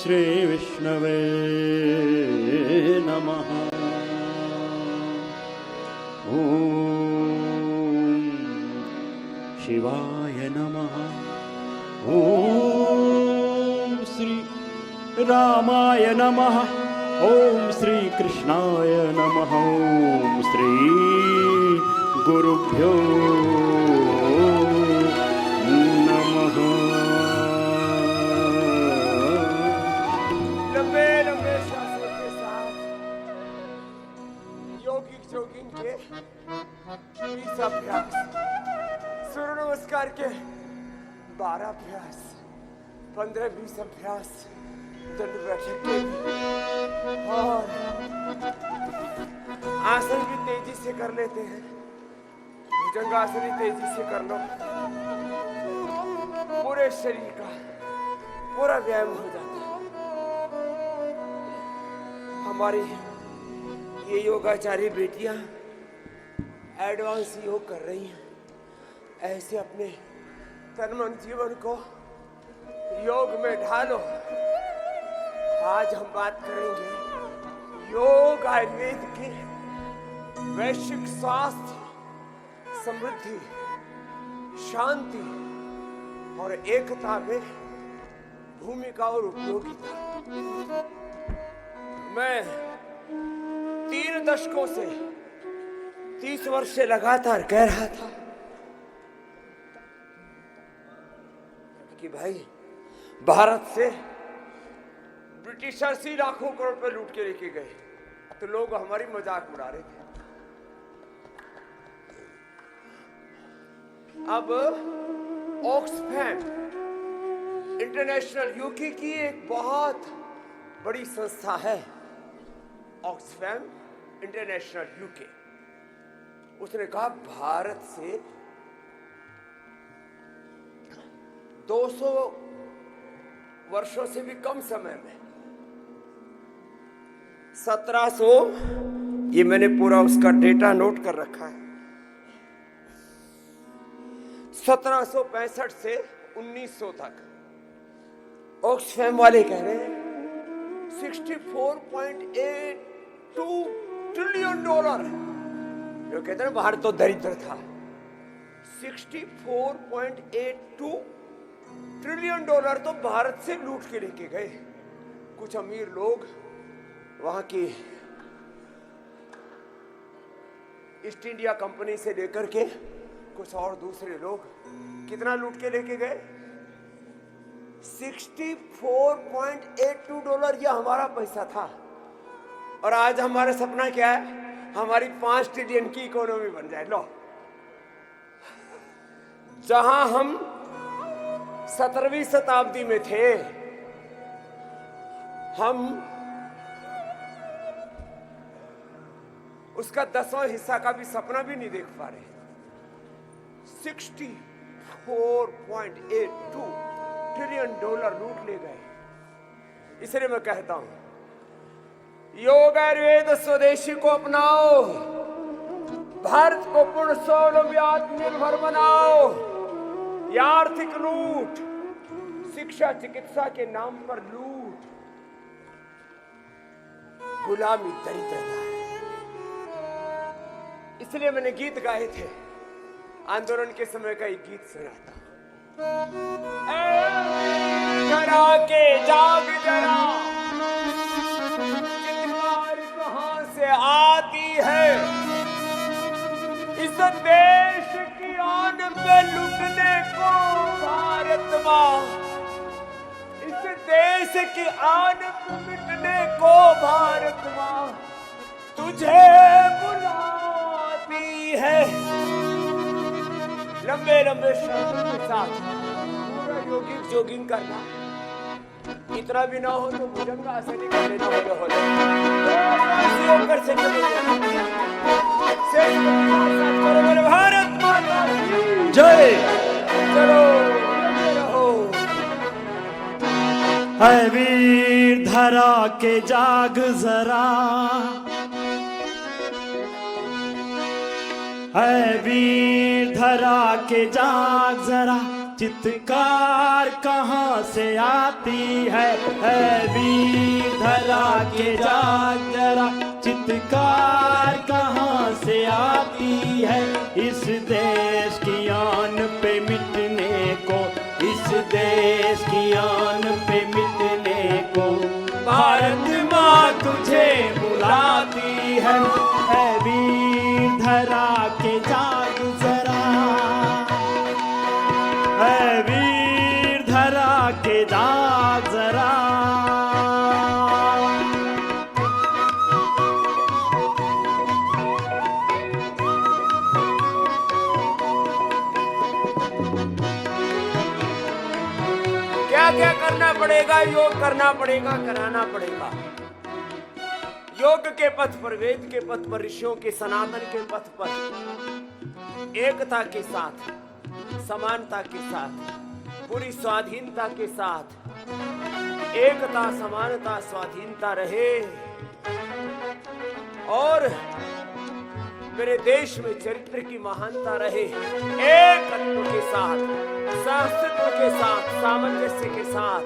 श्री विष्णवे नमः। ओम शिवाय नमः। ओम श्री रामाय नमः। ओम श्री कृष्णाय नमः। ओम श्री गुरुभ्यो नमः। लंबे लंबे श्वासों के साथ योगिक जोगिंग के 20 अभ्यास, सूर्य नमस्कार के 12 अभ्यास, 15-20 अभ्यास दंड बैठक के और आसन भी तेजी से कर लेते हैं। भुजंगासन भी तेजी से कर लो, पूरे शरीर का पूरा व्यायाम हो जाता है। हमारी ये योगाचारी बेटियां एडवांस योग कर रही हैं। ऐसे अपने तन मन जीवन को योग में ढालो। आज हम बात करेंगे योग आयुर्वेद की वैश्विक स्वास्थ्य, समृद्धि, शांति और एकता में भूमिका और उपयोगिता। मैं 3 दशकों से 30 वर्ष से लगातार कह रहा था कि भाई भारत से ब्रिटिशर्स ही लाखों करोड़ रुपए लूट के लेके गए, तो लोग हमारी मजाक उड़ा रहे थे। अब ऑक्सफैम इंटरनेशनल यूके की एक बहुत बड़ी संस्था है, ऑक्सफैम इंटरनेशनल यूके। उसने कहा भारत से 200 वर्षों से भी कम समय में 1700, ये मैंने पूरा उसका डेटा नोट कर रखा है, 1765 से 1900 तक ऑक्सफैम वाले कह रहे हैं 64.82 ट्रिलियन डॉलर। जो कहते हैं भारत तो दरिद्र था। 64.82 ट्रिलियन डॉलर तो भारत से लूट के लेके गए। कुछ अमीर लोग वहां की ईस्ट इंडिया कंपनी से लेकर के कुछ और दूसरे लोग कितना लूट के लेके गए? 64.82 डॉलर। यह हमारा पैसा था। और आज हमारा सपना क्या है? हमारी 5 ट्रिलियन की इकोनॉमी बन जाए। लो, जहां हम 17वीं शताब्दी में थे, हम उसका 10वां हिस्सा का भी सपना भी नहीं देख पा रहे। 64.82 ट्रिलियन डॉलर लूट ले गए। इसलिए मैं कहता हूं योग आयुर्वेद स्वदेशी को अपनाओ, भारत को पूर्ण स्वावलंबी आत्मनिर्भर बनाओ। या आर्थिक लूट, शिक्षा चिकित्सा के नाम पर लूट, गुलामी, दरिद्रता है। इसलिए मैंने गीत गाए थे, आंदोलन के समय का एक गीत सुनाता। धरा के जाग जरा, चिंगार कहां से आती है? इस देश की आन पे लुटने को भारत मां, इस देश की आन पे लुटने को भारत मां तुझे बुलाती है। लंबे लंबे श्वासों के साथ पूरा योगिक जोगिंग करना। इतना भी ना हो तो भुजंगासन ही कर लेना। योग कर सकते हो। भारत माता की जय। चलो रहो। है वीर धरा के जाग जरा, है वीर धरा के जाग जरा, चित्कार कहाँ से आती है वीर धरा के जाग जरा, चित्कार कहाँ से आती है इस देश की आन पे मिटने को, इस देश की आन पे मिटने को। भारत माँ तुझे बुलाती है वीर धरा के जाग जरा, वीर धरा के जाग जरा। क्या क्या करना पड़ेगा? योग करना पड़ेगा, कराना पड़ेगा। योग के पथ पर, वेद के पथ पर, ऋषियों के सनातन के पथ पर एकता के साथ, समानता के साथ, पूरी स्वाधीनता के साथ एकता, समानता, स्वाधीनता रहे और मेरे देश में चरित्र की महानता रहे। एकत्व के साथ, सहस्तित्व के साथ, सामंजस्य के साथ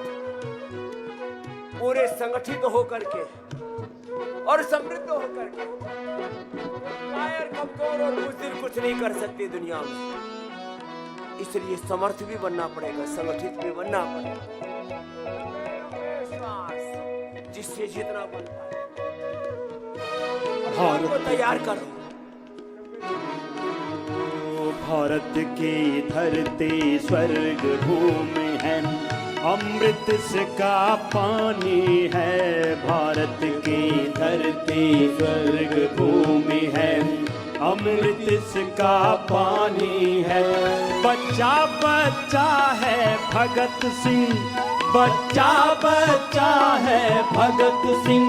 पूरे संगठित होकर के और समृद्ध होकर के। कायर, कमजोर और बुज़दिल कुछ नहीं कर सकते दुनिया में, इसलिए समर्थ भी बनना पड़ेगा, संगठित भी बनना पड़ेगा। जिससे जितना बन पाए भारत को तैयार करो। भारत की धरती स्वर्ग भूमि है, अमृत का पानी है। भारत की धरती स्वर्ग भूमि है, अमृत का पानी है। बच्चा बच्चा है भगत सिंह, बच्चा बच्चा है भगत सिंह।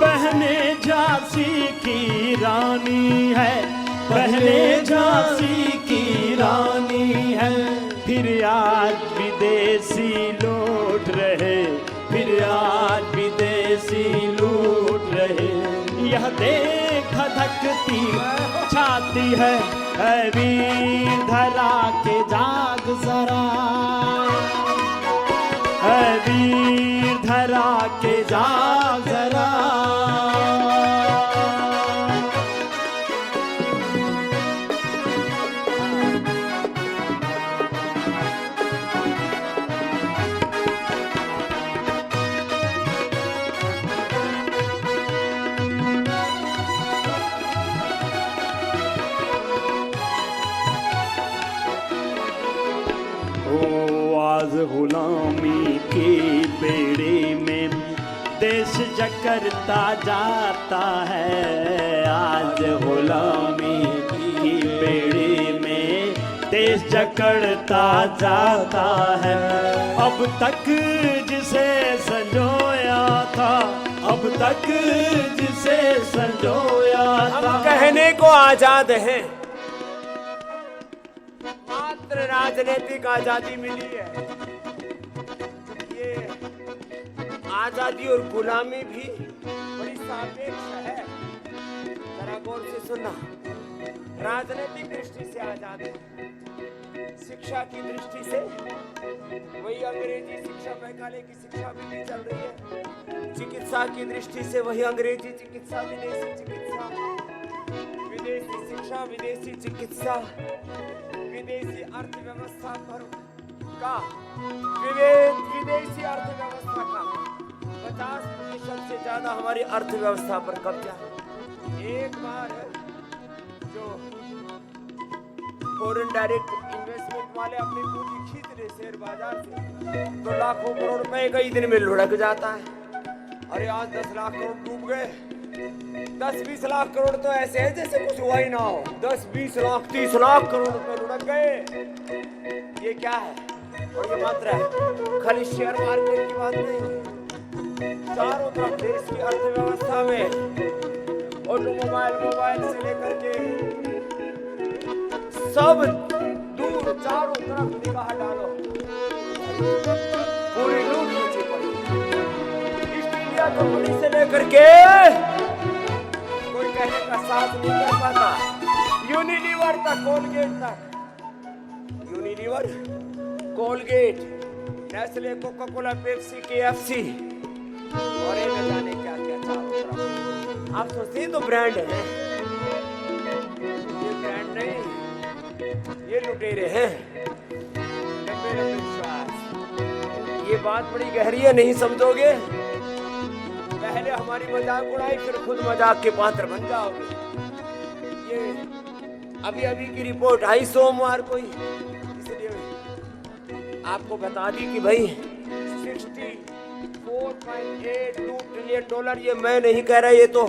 बहने झांसी की रानी है, बहने झांसी की रानी है। फिर आज विदेशी लौट रहे, फिर आज विदेशी लूट रहे। यह देख धधकती छाती है वीर धरा के जाग जरा, वीर धरा के जाग जरा। आज गुलामी की बेड़ी में देश जकड़ता जाता है, आज गुलामी की बेड़ी में देश जकड़ता जाता है। अब तक जिसे संजोया था, अब तक जिसे संजोया था। हम कहने को आजाद हैं, मात्र राजनीतिक आजादी मिली है। ये आजादी और गुलामी भी बड़ी सापेक्ष है। जरा गौर से सुनना। राजनीतिक दृष्टि से आजाद है, शिक्षा की दृष्टि से वही अंग्रेजी शिक्षा, मैकाले की शिक्षा भी नहीं चल रही है। चिकित्सा की दृष्टि से वही अंग्रेजी चिकित्सा, विदेशी चिकित्सा, विदेशी शिक्षा, विदेशी चिकित्सा, विदेशी अर्थव्यवस्था पर का विदेशी अर्थव्यवस्था का 50% से ज्यादा हमारी अर्थव्यवस्था पर कब्जा। एक बार जो फॉरेन डायरेक्ट इन्वेस्टमेंट वाले अपनी पूंजी खींच ले शेयर बाजार से, तो लाखों करोड़ रुपए कई दिन में लुढ़क जाता है। अरे आज 10 लाख करोड़ डूब गए, 10-20 लाख करोड़ तो ऐसे है जैसे कुछ हुआ ही ना हो। 10-20 लाख 30 लाख करोड़ रुपए लुढ़क गए। ये क्या है? और ये मात्रा है, खाली शेयर मार्केट की बात नहीं। चारों तरफ देश की अर्थव्यवस्था में ऑटोमोबाइल, मोबाइल से लेकर के सब दूर चारों तरफ निगाह डालो, पूरी लूट मची पड़ी। ईस्ट इंडिया कंपनी से लेकर के कोई कहने का साथ नहीं कर पाता, यूनिलीवर तक, कोलगेट तक। Unilever Colgate, Nestle, Coca Cola, Pepsi, KFC और ये न जाने क्या क्या चारों तरफ। आप सोचते हैं तो ब्रांड है, ये ब्रांड नहीं, ये लुटेरे हैं। लंबे लंबे श्वास, ये बात बड़ी गहरी है, नहीं समझोगे? पहले हमारी मजाक उड़ाई, फिर खुद मजाक के पात्र बन जाओगे। ये अभी अभी की रिपोर्ट आई सोमवार को ही, इसलिए आपको बता दी कि भाई 64.82 ट्रिलियन डॉलर, ये मैं नहीं कह रहा, ये तो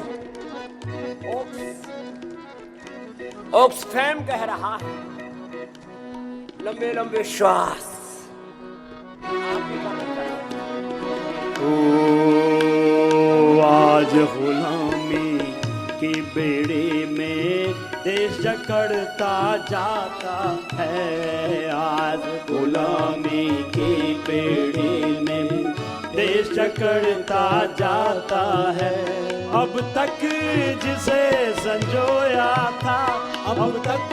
ऑक्सफैम कह रहा है। लंबे लंबे श्वास। आज गुलामी की बेड़ी में देश जकड़ता जाता है, आज गुलामी की बेड़ी में देश जकड़ता जाता है। अब तक जिसे संजोया था, अब तक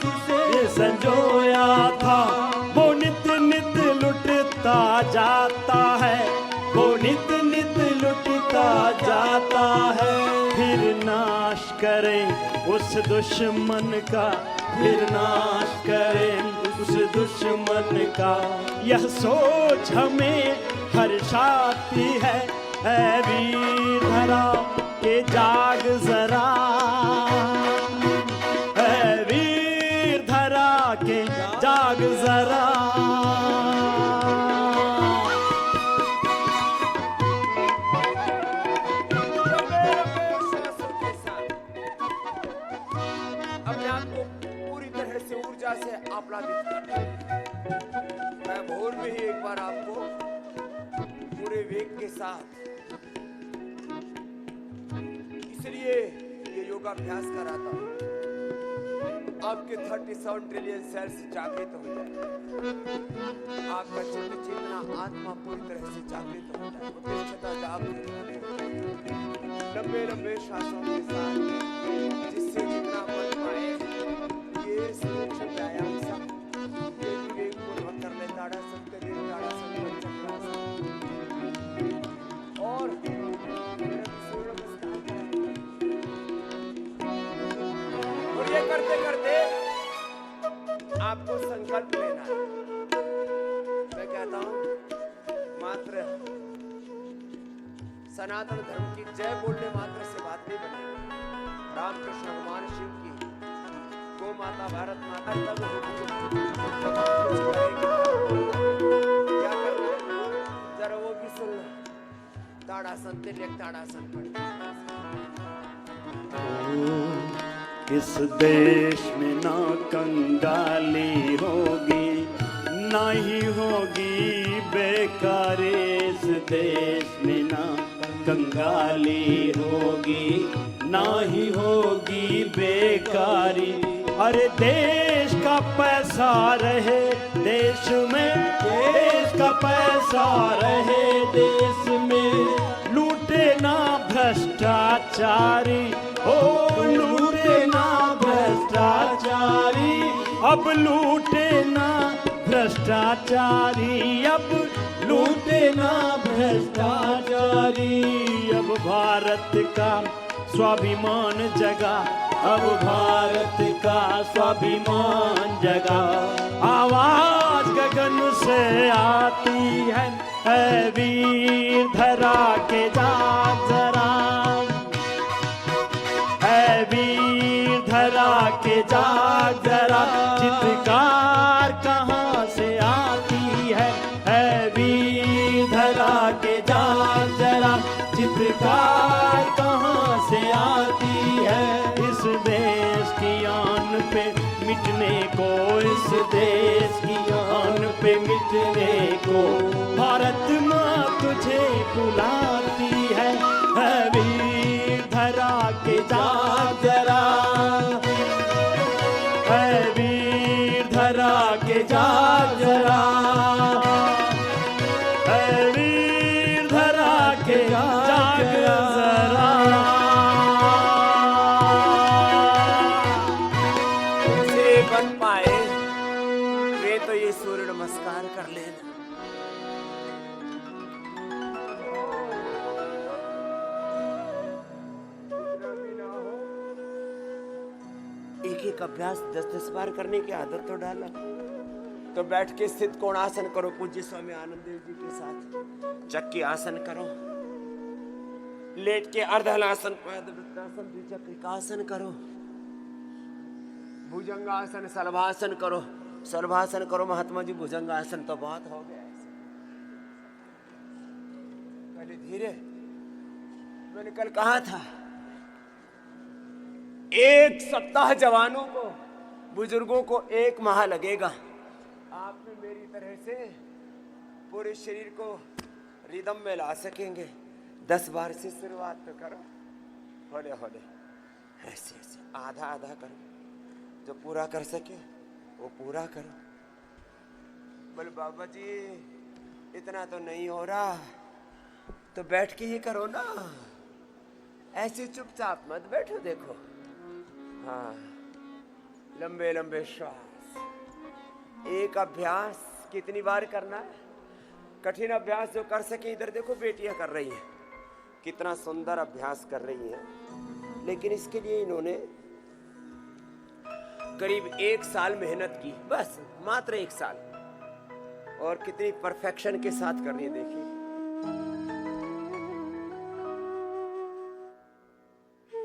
जिसे संजोया था, वो नित नित लुटता जाता है, वो नित नित लुटता जाता है। फिर नाश करें उस दुश्मन का, फिर नाश करें उस दुश्मन का, यह सोच हमें हर्षाती है। वीर धरा के जाग जरा, वीर धरा के जाग जरा। से आप्लावित करते। मैं भोर में ही एक बार आपको पूरे वेग के साथ इसलिए ये योगाभ्यास कराता हूं, आपके 37 ट्रिलियन सेल्स जागृत हो जाए, आपका चित्त चेतना आत्मा पूरी तरह से जागृत हो जाए, प्रतिष्ठता जागृत हो जाए। लंबे लंबे श्वासों के साथ जिससे जितना मन पाए ये सूक्ष्म व्यायाम सब ये विवेकपूर्वक कर ले। ताड़ासन करें, ताड़ासन पंचक्रासन और सूर्य नमस्कार करें। और ये करते करते आपको संकल्प लेना है। मैं कहता हूं मात्र सनातन धर्म की जय बोलने मात्र से बात नहीं बनेगी। रामकृष्ण भगवान शिव की, गो माता, भारत माता तब क्या करना है जरा वो भी सुन लो। ताड़ासन, तिलक ताड़ासन पढ़। इस देश में ना कंगाली होगी, ना ही होगी बेकारी। इस देश में ना कंगाली होगी, ना ही होगी बेकारी। अरे देश का पैसा रहे देश में, देश का पैसा रहे देश में। लूटे ना भ्रष्टाचारी, ओ लूटे ना भ्रष्टाचारी। अब लूटे ना भ्रष्टाचारी, अब लूटे ना भ्रष्टाचारी। अब भारत का स्वाभिमान जगा, अब भारत का स्वाभिमान जगा। आवाज गगन से आती है, वीर धरा के जाग जरा, वीर धरा के जाग जरा। चित्रकार कहाँ से आती है, वीर धरा के जाग जरा। चित्रकार कहाँ से आती है, इस देश की आन पे मिटने को, इस देश की आन पे मिटने को। भारत माँ तुझे बुलाती है, वीर धरा के जाग जरा, वीर धरा के जाग जरा, वीर धरा के जाग जरा। से बन पाए वे तो ये सूर्य नमस्कार एक अभ्यास 10-10 बार करने की आदत तो डाला। तो बैठ के स्थित कोणासन करो पूज्य स्वामी आनंद देव जी के साथ। चक्की आसन करो, लेट के अर्धहलासन, पादवृत्तासन, द्विचक्रिकासन करो, भुजंगासन, सलभासन करो। सलभासन करो महात्मा जी, भुजंगासन तो बहुत हो गया। पहले धीरे, मैंने कल कहा था 1 सप्ताह जवानों को, बुजुर्गों को 1 माह लगेगा। आप भी मेरी तरह से पूरे शरीर को रिदम में ला सकेंगे। 10 बार से शुरुआत तो करो, हौले हौले, ऐसे ऐसे, आधा आधा करो। जो पूरा कर सके वो पूरा करो। बोले बाबा जी इतना तो नहीं हो रहा, तो बैठ के ही करो ना, ऐसे चुपचाप मत बैठो। देखो, हाँ, लंबे लंबे श्वास। एक अभ्यास कितनी बार करना है? कठिन अभ्यास जो कर सके, इधर देखो बेटियां कर रही हैं, कितना सुंदर अभ्यास कर रही हैं। लेकिन इसके लिए इन्होंने करीब 1 साल मेहनत की, बस मात्र 1 साल, और कितनी परफेक्शन के साथ कर रही है। देखिए,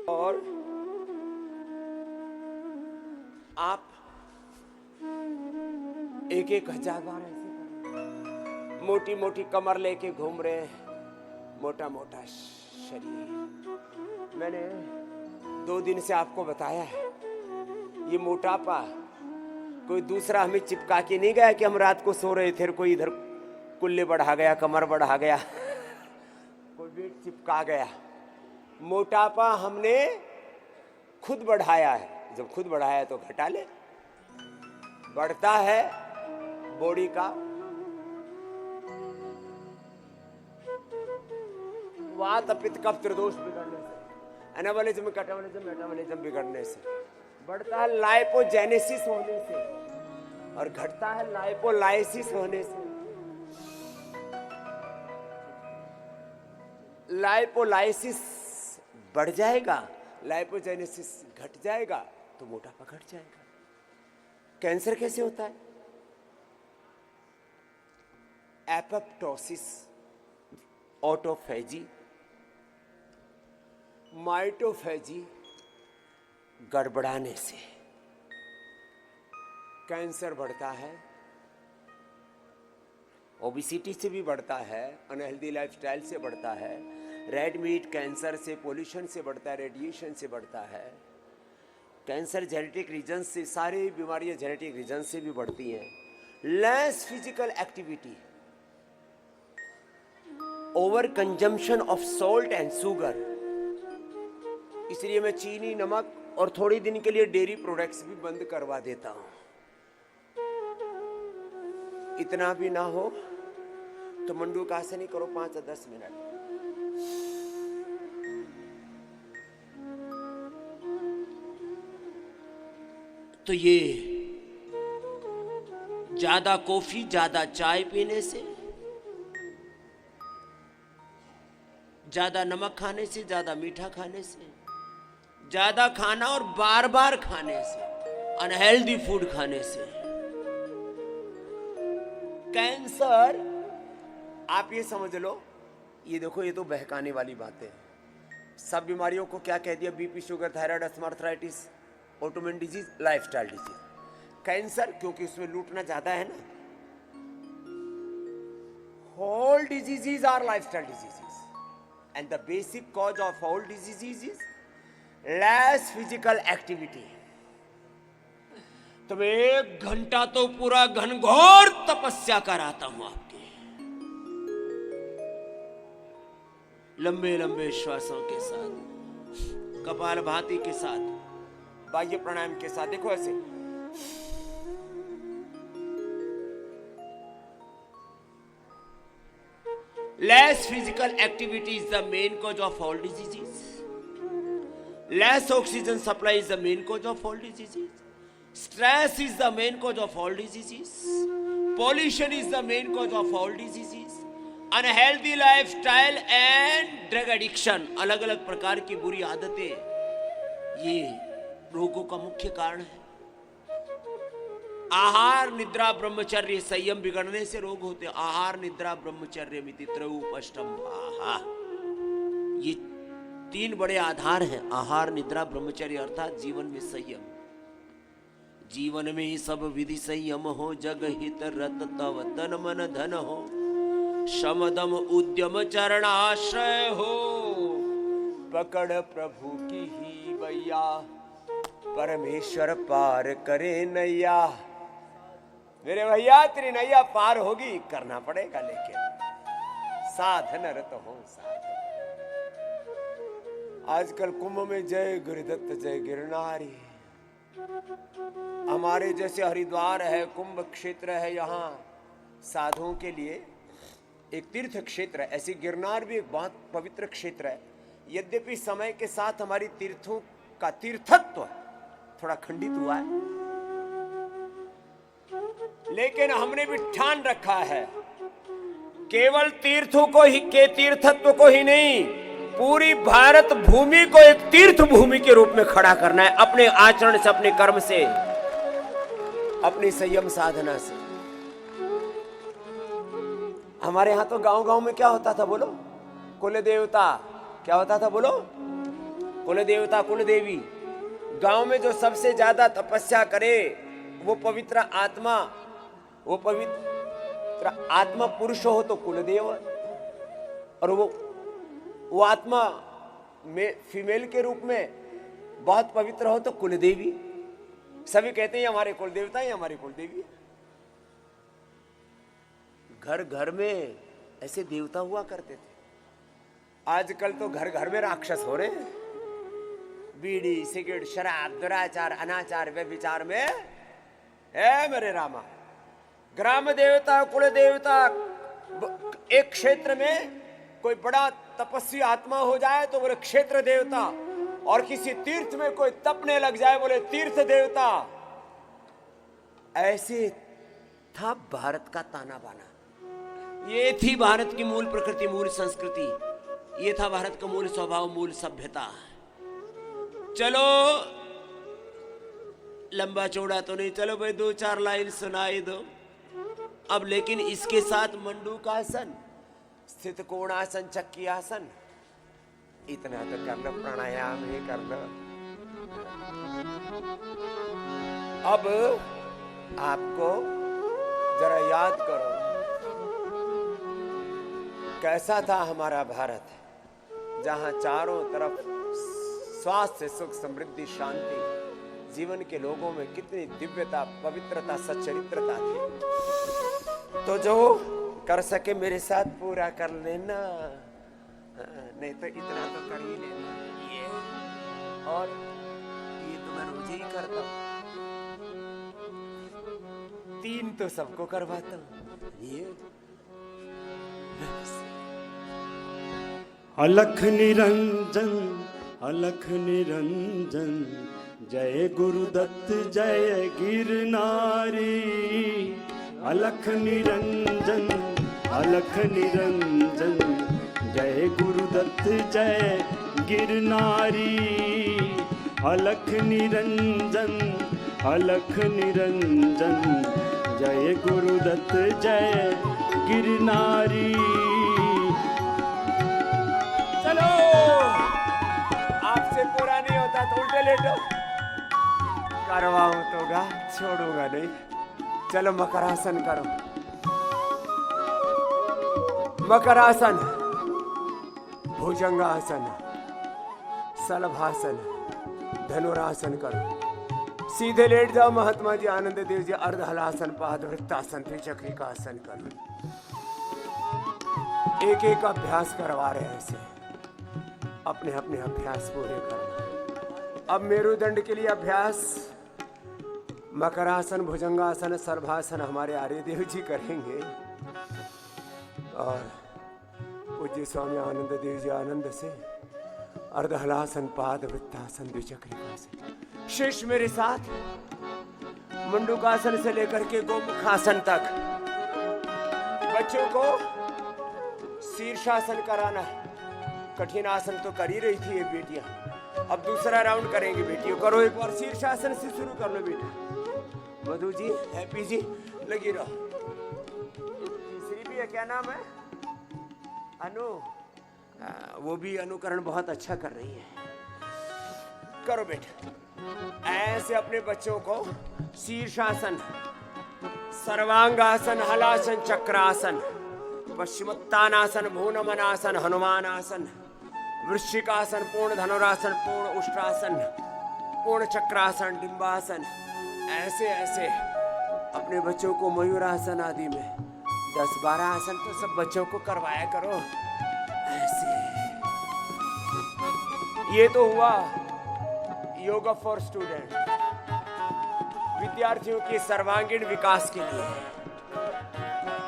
और आप 1,000 बार ऐसे कर, मोटी मोटी कमर लेके घूम रहे हैं, मोटा मोटा शरीर। मैंने 2 दिन से आपको बताया है, ये मोटापा कोई दूसरा हमें चिपका के नहीं गया कि हम रात को सो रहे थे, कोई इधर कुल्ले बढ़ा गया, कमर बढ़ा गया, कोई वेट चिपका गया। मोटापा हमने खुद बढ़ाया है। जब खुद बढ़ाया तो घटा ले। बढ़ता है बॉडी का वात पित्त कफ त्रिदोष बिगड़ने से, एनाबॉलिज्म कैटाबॉलिज्म मेटाबॉलिज्म बिगड़ने से। बढ़ता है लाइपोजेनेसिस होने से, और घटता है लाइपोलाइसिस होने से। लाइपोलाइसिस बढ़ जाएगा, लाइपोजेनेसिस घट जाएगा, तो मोटापा घट जाएगा। कैंसर कैसे होता है? एपोप्टोसिस, ऑटोफेजी, माइटोफेजी गड़बड़ाने से कैंसर बढ़ता है। ओबिसिटी से भी बढ़ता है, अनहेल्दी लाइफस्टाइल से बढ़ता है, रेड मीट कैंसर से, पोल्यूशन से बढ़ता है, रेडिएशन से बढ़ता है। कैंसर जेनेटिक रीजन से, सारी बीमारियां जेनेटिक रीजन से भी बढ़ती हैं। Less physical activity, over consumption of salt and sugar. इसलिए मैं चीनी, नमक और थोड़ी दिन के लिए डेयरी प्रोडक्ट्स भी बंद करवा देता हूं। इतना भी ना हो तो मंडूकासन ही करो 5 या 10 मिनट। तो ये ज्यादा कॉफी, ज्यादा चाय पीने से, ज्यादा नमक खाने से, ज्यादा मीठा खाने से, ज्यादा खाना और बार बार खाने से, अनहेल्दी फूड खाने से कैंसर। आप ये समझ लो, ये देखो, ये तो बहकाने वाली बातें हैं। सब बीमारियों को क्या कह दिया? BP, sugar, thyroid, asthma, arthritis, autoimmune disease, lifestyle disease. Cancer क्योंकि उसमें लूटना ज्यादा है ना। All diseases are lifestyle diseases, and the basic cause of all diseases is less physical activity. तो मैं 1 घंटा तो पूरा घनघोर तपस्या कराता हूं आपके, लंबे लंबे श्वासों के साथ, कपालभाति के साथ, बाह्य प्राणायाम के साथ। देखो ऐसे, less physical activity is the main cause of all diseases. Less oxygen supply is the main cause of all diseases. Stress is the main cause of all diseases. Pollution is the main cause of all diseases. Unhealthy lifestyle and drug addiction, अलग अलग प्रकार की बुरी आदतें, ये रोगों का मुख्य कारण है। आहार निद्रा ब्रह्मचर्य संयम बिगड़ने से रोग होते हैं। आहार निद्रा ब्रह्मचर्य मिति त्रयोपष्टम्भाः, ये 3 बड़े आधार हैं। आहार निद्रा ब्रह्मचर्य अर्थात जीवन में संयम। जीवन में सब विधि संयम हो, जग हित रत तव तन मन धन हो, शमदम उद्यम चरणाश्रय हो, पकड़ प्रभु की ही भैया, परमेश्वर पार करे नैया। मेरे भैया तेरी नैया पार होगी, करना पड़ेगा लेकिन साधन रत हो साधन। आजकल कुंभ में जय गुरुदत्त जय गिरनारी। हमारे जैसे हरिद्वार है, कुंभ क्षेत्र है, यहाँ साधुओं के लिए एक तीर्थ क्षेत्र है, ऐसे गिरनार भी एक बहुत पवित्र क्षेत्र है। यद्यपि समय के साथ हमारी तीर्थों का तीर्थत्व थोड़ा खंडित हुआ है, लेकिन हमने भी ठान रखा है केवल तीर्थों को ही के तीर्थत्व को ही नहीं, पूरी भारत भूमि को एक तीर्थ भूमि के रूप में खड़ा करना है, अपने आचरण से, अपने कर्म से, अपनी संयम साधना से। हमारे यहां तो गांव गांव में क्या होता था बोलो? कुल देवता क्या होता था बोलो? कुल देवता कुल देवी। गांव में जो सबसे ज्यादा तपस्या करे वो पवित्र आत्मा, वो पवित्र आत्मा पुरुष हो तो कुलदेव, और वो आत्मा में फीमेल के रूप में बहुत पवित्र हो तो कुलदेवी। सभी कहते हैं हमारे कुल देवता है, हमारी कुल देवी। घर घर में ऐसे देवता हुआ करते थे। आजकल तो घर घर में राक्षस हो रहे हैं। बीड़ी सिगरेट शराब दुराचार अनाचार व्यभिचार में है मेरे रामा। ग्राम देवता कुल देवता, एक क्षेत्र में कोई बड़ा तपस्वी आत्मा हो जाए तो बोले क्षेत्र देवता, और किसी तीर्थ में कोई तपने लग जाए बोले तीर्थ देवता। ऐसे था भारत का ताना बाना। ये थी भारत की मूल प्रकृति, मूल संस्कृति। ये था भारत का मूल स्वभाव, मूल सभ्यता। चलो लंबा चौड़ा तो नहीं, चलो भाई 2-4 लाइन सुनाई दो अब। लेकिन इसके साथ मंडूकासन, स्थित कोणासन, चक्की आसन, इतना तो कर लो, प्राणायाम ही कर लो। अब आपको जरा याद करो कैसा था हमारा भारत, जहां चारों तरफ स्वास्थ्य सुख समृद्धि शांति, जीवन के लोगों में कितनी दिव्यता पवित्रता सच्चरित्रता थी। तो जो कर सके मेरे साथ पूरा कर लेना, नहीं तो इतना तो कर ही लेना। ये और ये तो मैं रोज ही करता हूँ, 3 तो सबको करवाता हूँ। ये अलख निरंजन अलख निरंजन, जय गुरुदत्त जय गिरनारी। अलख निरंजन अलख निरंजन, जय गुरुदत्त जय गिरनारी। अलख निरंजन अलख निरंजन, जय गुरुदत्त जय गिरनारी। चलो आपसे पूरा नहीं होता तो उल्टे लेटो, करवाऊं तो गा, छोड़ूंगा नहीं। चलो मकरासन करो, मकरासन, भुजंगासन, सलभासन, धनुरासन करो। सीधे लेट जाओ महात्मा जी, आनंद देव जी। अर्धहलासन, पादवृत्तासन, त्रिचक्रिकासन करो। एक एक अभ्यास करवा रहे हैं ऐसे, अपने अपने अभ्यास पूरे करना। अब मेरुदंड के लिए अभ्यास मकरासन, भुजंगासन, सर्वासन हमारे आर्यदेव जी करेंगे, और पूज्य स्वामी आनंद देव जी आनंद से अर्धहलासन, पादवृत्तासन, द्विचक्रिकासन। शिष्य मेरे साथ मंडूकासन से लेकर के गोमुखासन तक बच्चों को शीर्षासन कराना है। कठिन आसन तो कर ही रही थी ये बेटियां, अब दूसरा राउंड करेंगे बेटियों। करो एक बार शीर्षासन से शुरू कर लो बेटा। मधु जी, हैप्पी जी, लगी रहो। तीसरी भी है, क्या नाम है? अनु। वो भी अनुकरण बहुत अच्छा कर रही है। करो बेटा। ऐसे अपने बच्चों को शीर्षासन, सर्वांगासन, हलासन, चक्रासन, पश्चिमोत्तानासन, भूनमनासन, हनुमानासन, वृश्चिकासन, पूर्ण धनुरासन, पूर्ण उष्ट्रासन, पूर्ण चक्रासन, डिंबासन, ऐसे ऐसे अपने बच्चों को मयूरासन आदि में 10-12 आसन तो सब बच्चों को करवाया करो ऐसे। ये तो हुआ योगा फॉर स्टूडेंट, विद्यार्थियों के सर्वांगीण विकास के लिए।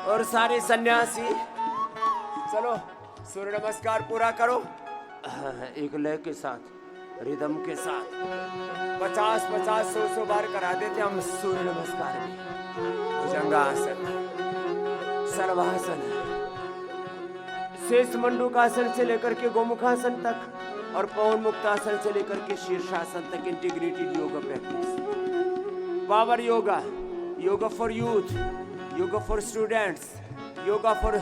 और सारे सन्यासी चलो सूर्य नमस्कार पूरा करो एक लय के साथ, रिदम के साथ। 50-50, 100 बार करा देते हम सूर्य नमस्कार भी। भुजंगासन, सर्वासन, शेष मंडूकासन से लेकर के गोमुखासन तक और पवन मुक्तासन से लेकर के शीर्षासन तक integrated yoga practice. Power yoga, yoga for youth, yoga for students, yoga for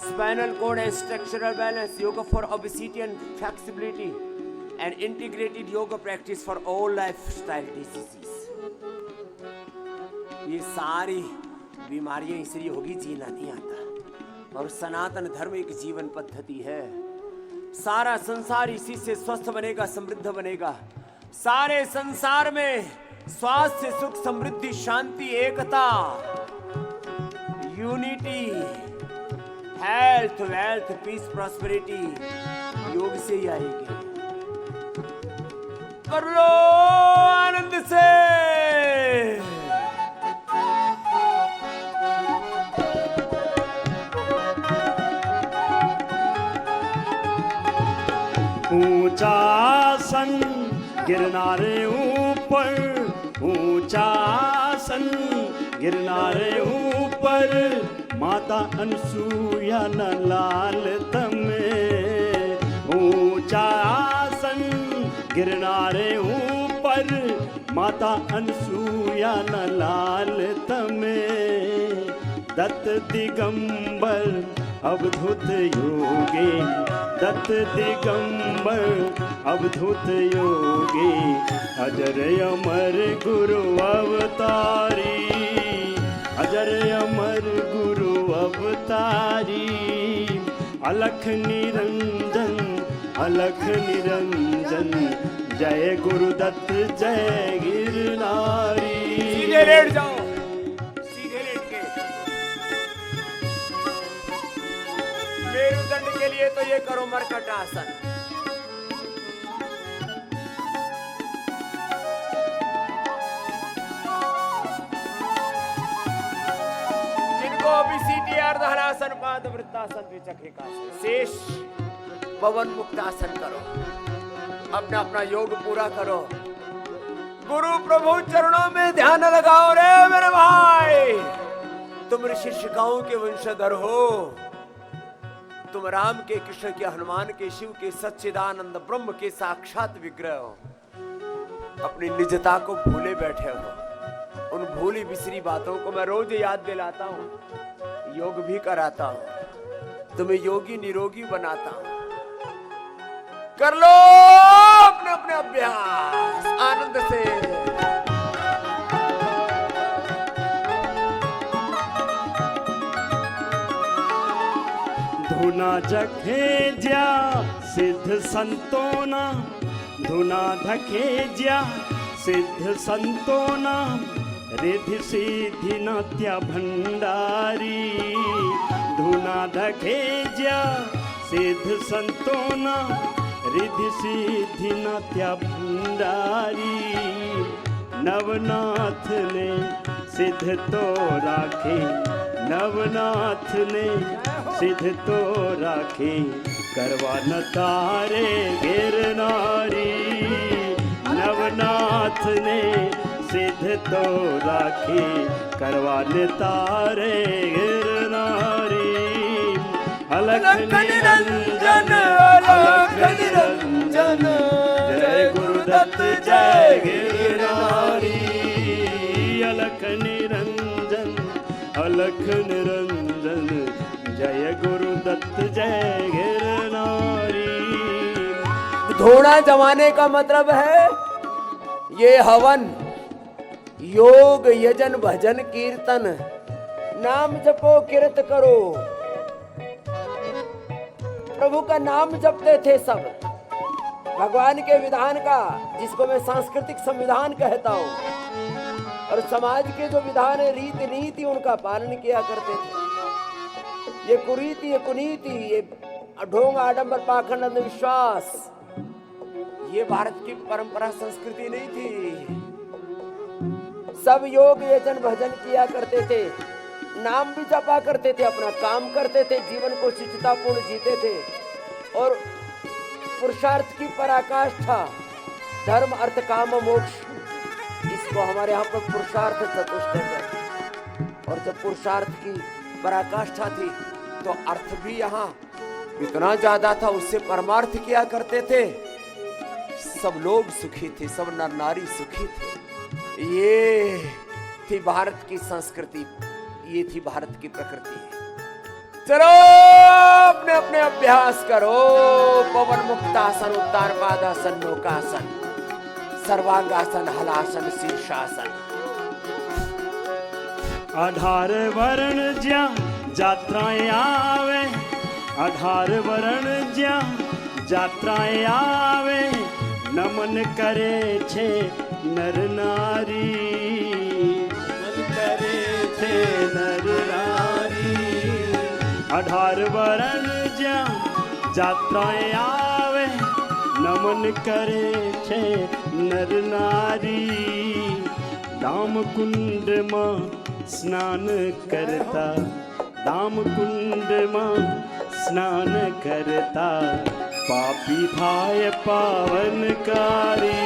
spinal cord and structural balance, yoga for obesity and flexibility, and integrated yoga practice for all lifestyle diseases. ये सारी बीमारियां इसलिए होगी जीना नहीं आता। और सनातन धर्म एक जीवन पद्धति है। सारा संसार इसी से स्वस्थ बनेगा, समृद्ध बनेगा। सारे संसार में स्वास्थ्य, सुख, समृद्धि, शांति, एकता, unity, health, wealth, peace, prosperity योग से ही आएगी। कर लो आनंद से। ऊंचा आसन गिरना रे ऊपर, ऊंचा आसन गिरना रे ऊपर, माता अनसुया न लाल तमें। ऊंचा आसन गिरना रे ऊपर, माता अनसुया न लाल तमें। दत्त दिगंबर अवधूत योगे, दत्त दिगंबर अवधूत योगे, अजर अमर गुरु अवतारी, अजर अमर गुरु अवतारी। अलख निरंजन, अलख निरंजन, जय गुरुदत्त जय गिरनारी। सीधे लेट जाओ, सीधे लेट के। मेरुदंड के लिए तो ये करो मरकट आसन। ओबेसिटी, अर्धहरासन, पाद वृत्तासन, द्विचक्रिकासन, शेष पवन मुक्तासन करो। अपना अपना योग पूरा करो। गुरु प्रभु चरणों में ध्यान लगाओ रे मेरे भाई। तुम ऋषि शिखाओं के वंशधर हो। तुम राम के, कृष्ण के, हनुमान के, शिव के, सच्चिदानंद ब्रह्म के साक्षात विग्रह हो। अपनी निजता को भूले बैठे हो। उन भूली बिसरी बातों को मैं रोज याद दिलाता हूँ, योग भी कराता हूँ, तुम्हें योगी निरोगी बनाता हूँ। कर लो अपने अपने अभ्यास आनंद से। धुना जखे ज्या सिद्ध संतोना, धुना धखे ज्या सिद्ध संतोना, रिधि सिद्धि नात्या भंडारी। धुना धखे ज्या सिद्ध संतोना, रिधि सिद्धि नात्या भंडारी। नवनाथ ने सिद्ध तो राखे, नवनाथ ने सिद्ध तो राखे, करवा न तारे गिरनारी। नवनाथ ने सिद्ध तो राखे, करवा न तारे गिरनारी। अलख निरंजन, अलख निरंजन, जय जय गिरनारी। अलख निरंजन अलख निरंजन जय गुरुदत्त जय गिरनारी। धोना जमाने का मतलब है ये हवन, योग, यजन, भजन, कीर्तन, नाम जपो, कीर्त करो। प्रभु का नाम जपते थे सब, भगवान के विधान का, जिसको मैं सांस्कृतिक संविधान कहता हूं, और समाज के जो विधान है, रीति नीति, उनका पालन किया करते थे। ये कुरीति, ये कुनीति, ये ढोंग, आडंबर, पाखंड, अंधविश्वास, ये भारत की परंपरा संस्कृति नहीं थी। सब योग, यजन, भजन किया करते थे, नाम भी जपा करते थे, अपना काम करते थे, जीवन को शिष्टतापूर्ण जीते थे, और पुरुषार्थ की पराकाष्ठा, धर्म, अर्थ, काम, मोक्ष, इसको हमारे यहाँ पर पुरुषार्थ चतुष्टय है। और जब पुरुषार्थ की पराकाष्ठा थी तो अर्थ भी यहाँ इतना ज्यादा था, उससे परमार्थ किया करते थे। सब लोग सुखी थे, सब नर नारी सुखी थे। ये थी भारत की संस्कृति, ये थी भारत की प्रकृति। चलो अपने अपने अभ्यास करो। पवन मुक्तासन, उत्तान पादासन, नौकासन, सर्वांगासन, हलासन, शीर्षासन। 18 वर्ण ज्या जात्राएं आवे, 18 वर्ण ज्या जात्राएं आवे, नमन करे छे नर नारी, नमन करे छे नर नारी। 18 वर्ण ज्या जात्राएं आवे, नमन करे छे नर नारी। दाम कुंड में स्नान करता, दाम कुंड में स्नान करता, पापी थाय पावनकारी।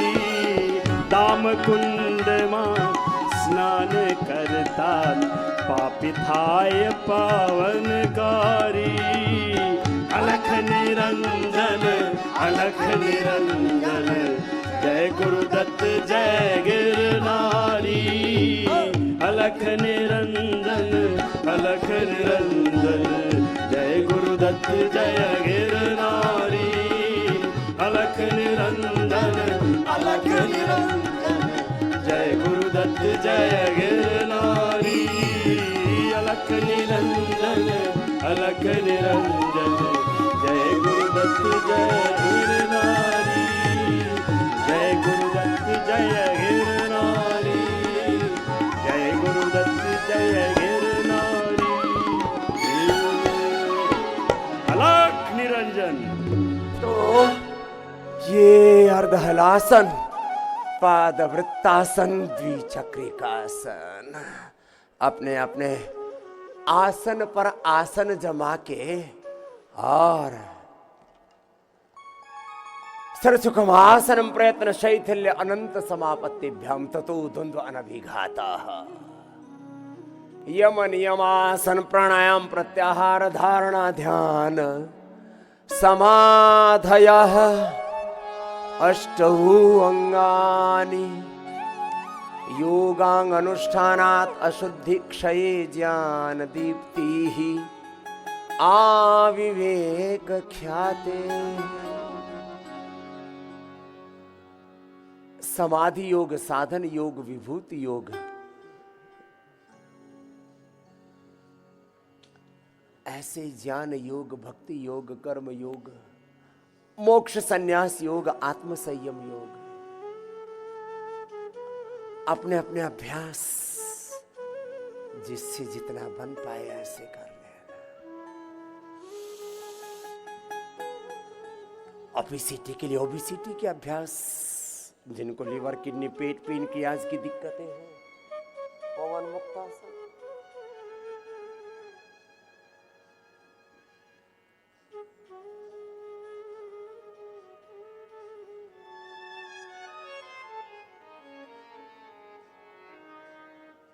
दाम कुंड में स्नान करता, पापी थाय पावनकारी। अलख निरंजन अलख निरंजन जय गुरुदत्त जय गिरनारी। अलख निरंजन अलख निरंजन जय गुरुदत्त जय गिरनारी। अलख निरंजन अलख निरंजन जय गुरुदत्त जय गिरनारी। अलख निरंजन अलख निरंजन जय गुरुदत्त जय गिरनारी। जय गुरुदत्त जय गिरनारी, जय गुरुदत्त जय गिरनारी। अलख निरंजन। तो ये अर्धहलासन, पादवृत्तासन, द्विचक्रिकासन, अपने अपने आसन पर आसन जमा के और सरसुखमासनम प्रयत्न शैथिल्य अनंत समापत्तिभ्याम ततो द्वंद्व अनभिघातः। यम नियमासन, प्राणायाम, प्रत्याहार, धारणा, ध्यान, समाधयः अष्टौ अंगानि। योगांग अनुष्ठानात् अशुद्धि क्षये ज्ञान दीप्तिः आविवेक ख्याते। समाधि योग, साधन योग, विभूति योग, ऐसे ज्ञान योग, भक्ति योग, कर्म योग, मोक्ष संन्यास योग, आत्म संयम योग, अपने अपने अभ्यास जिससे जितना बन पाए ऐसे कर लेना। ओबेसिटी के लिए ओबेसिटी के अभ्यास, जिनको लीवर, किडनी, पेट, पैंक्रियाज की दिक्कतें हैं, पवन मुक्तासन।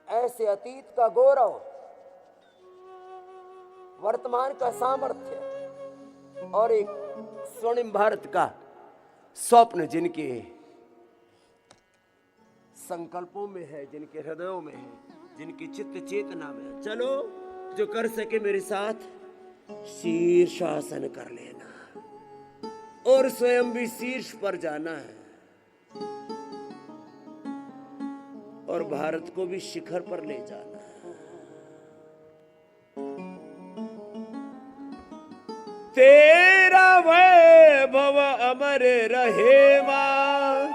ऐसे अतीत का गौरव, वर्तमान का सामर्थ्य और एक स्वर्णिम भारत का स्वप्न, जिनके संकल्पों में है, जिनके हृदयों में है, जिनकी चित्त चेतना में है। चलो, जो कर सके मेरे साथ शीर्षासन कर लेना और स्वयं भी शीर्ष पर जाना है और भारत को भी शिखर पर ले जाना है। तेरा वैभव अमर रहे मां,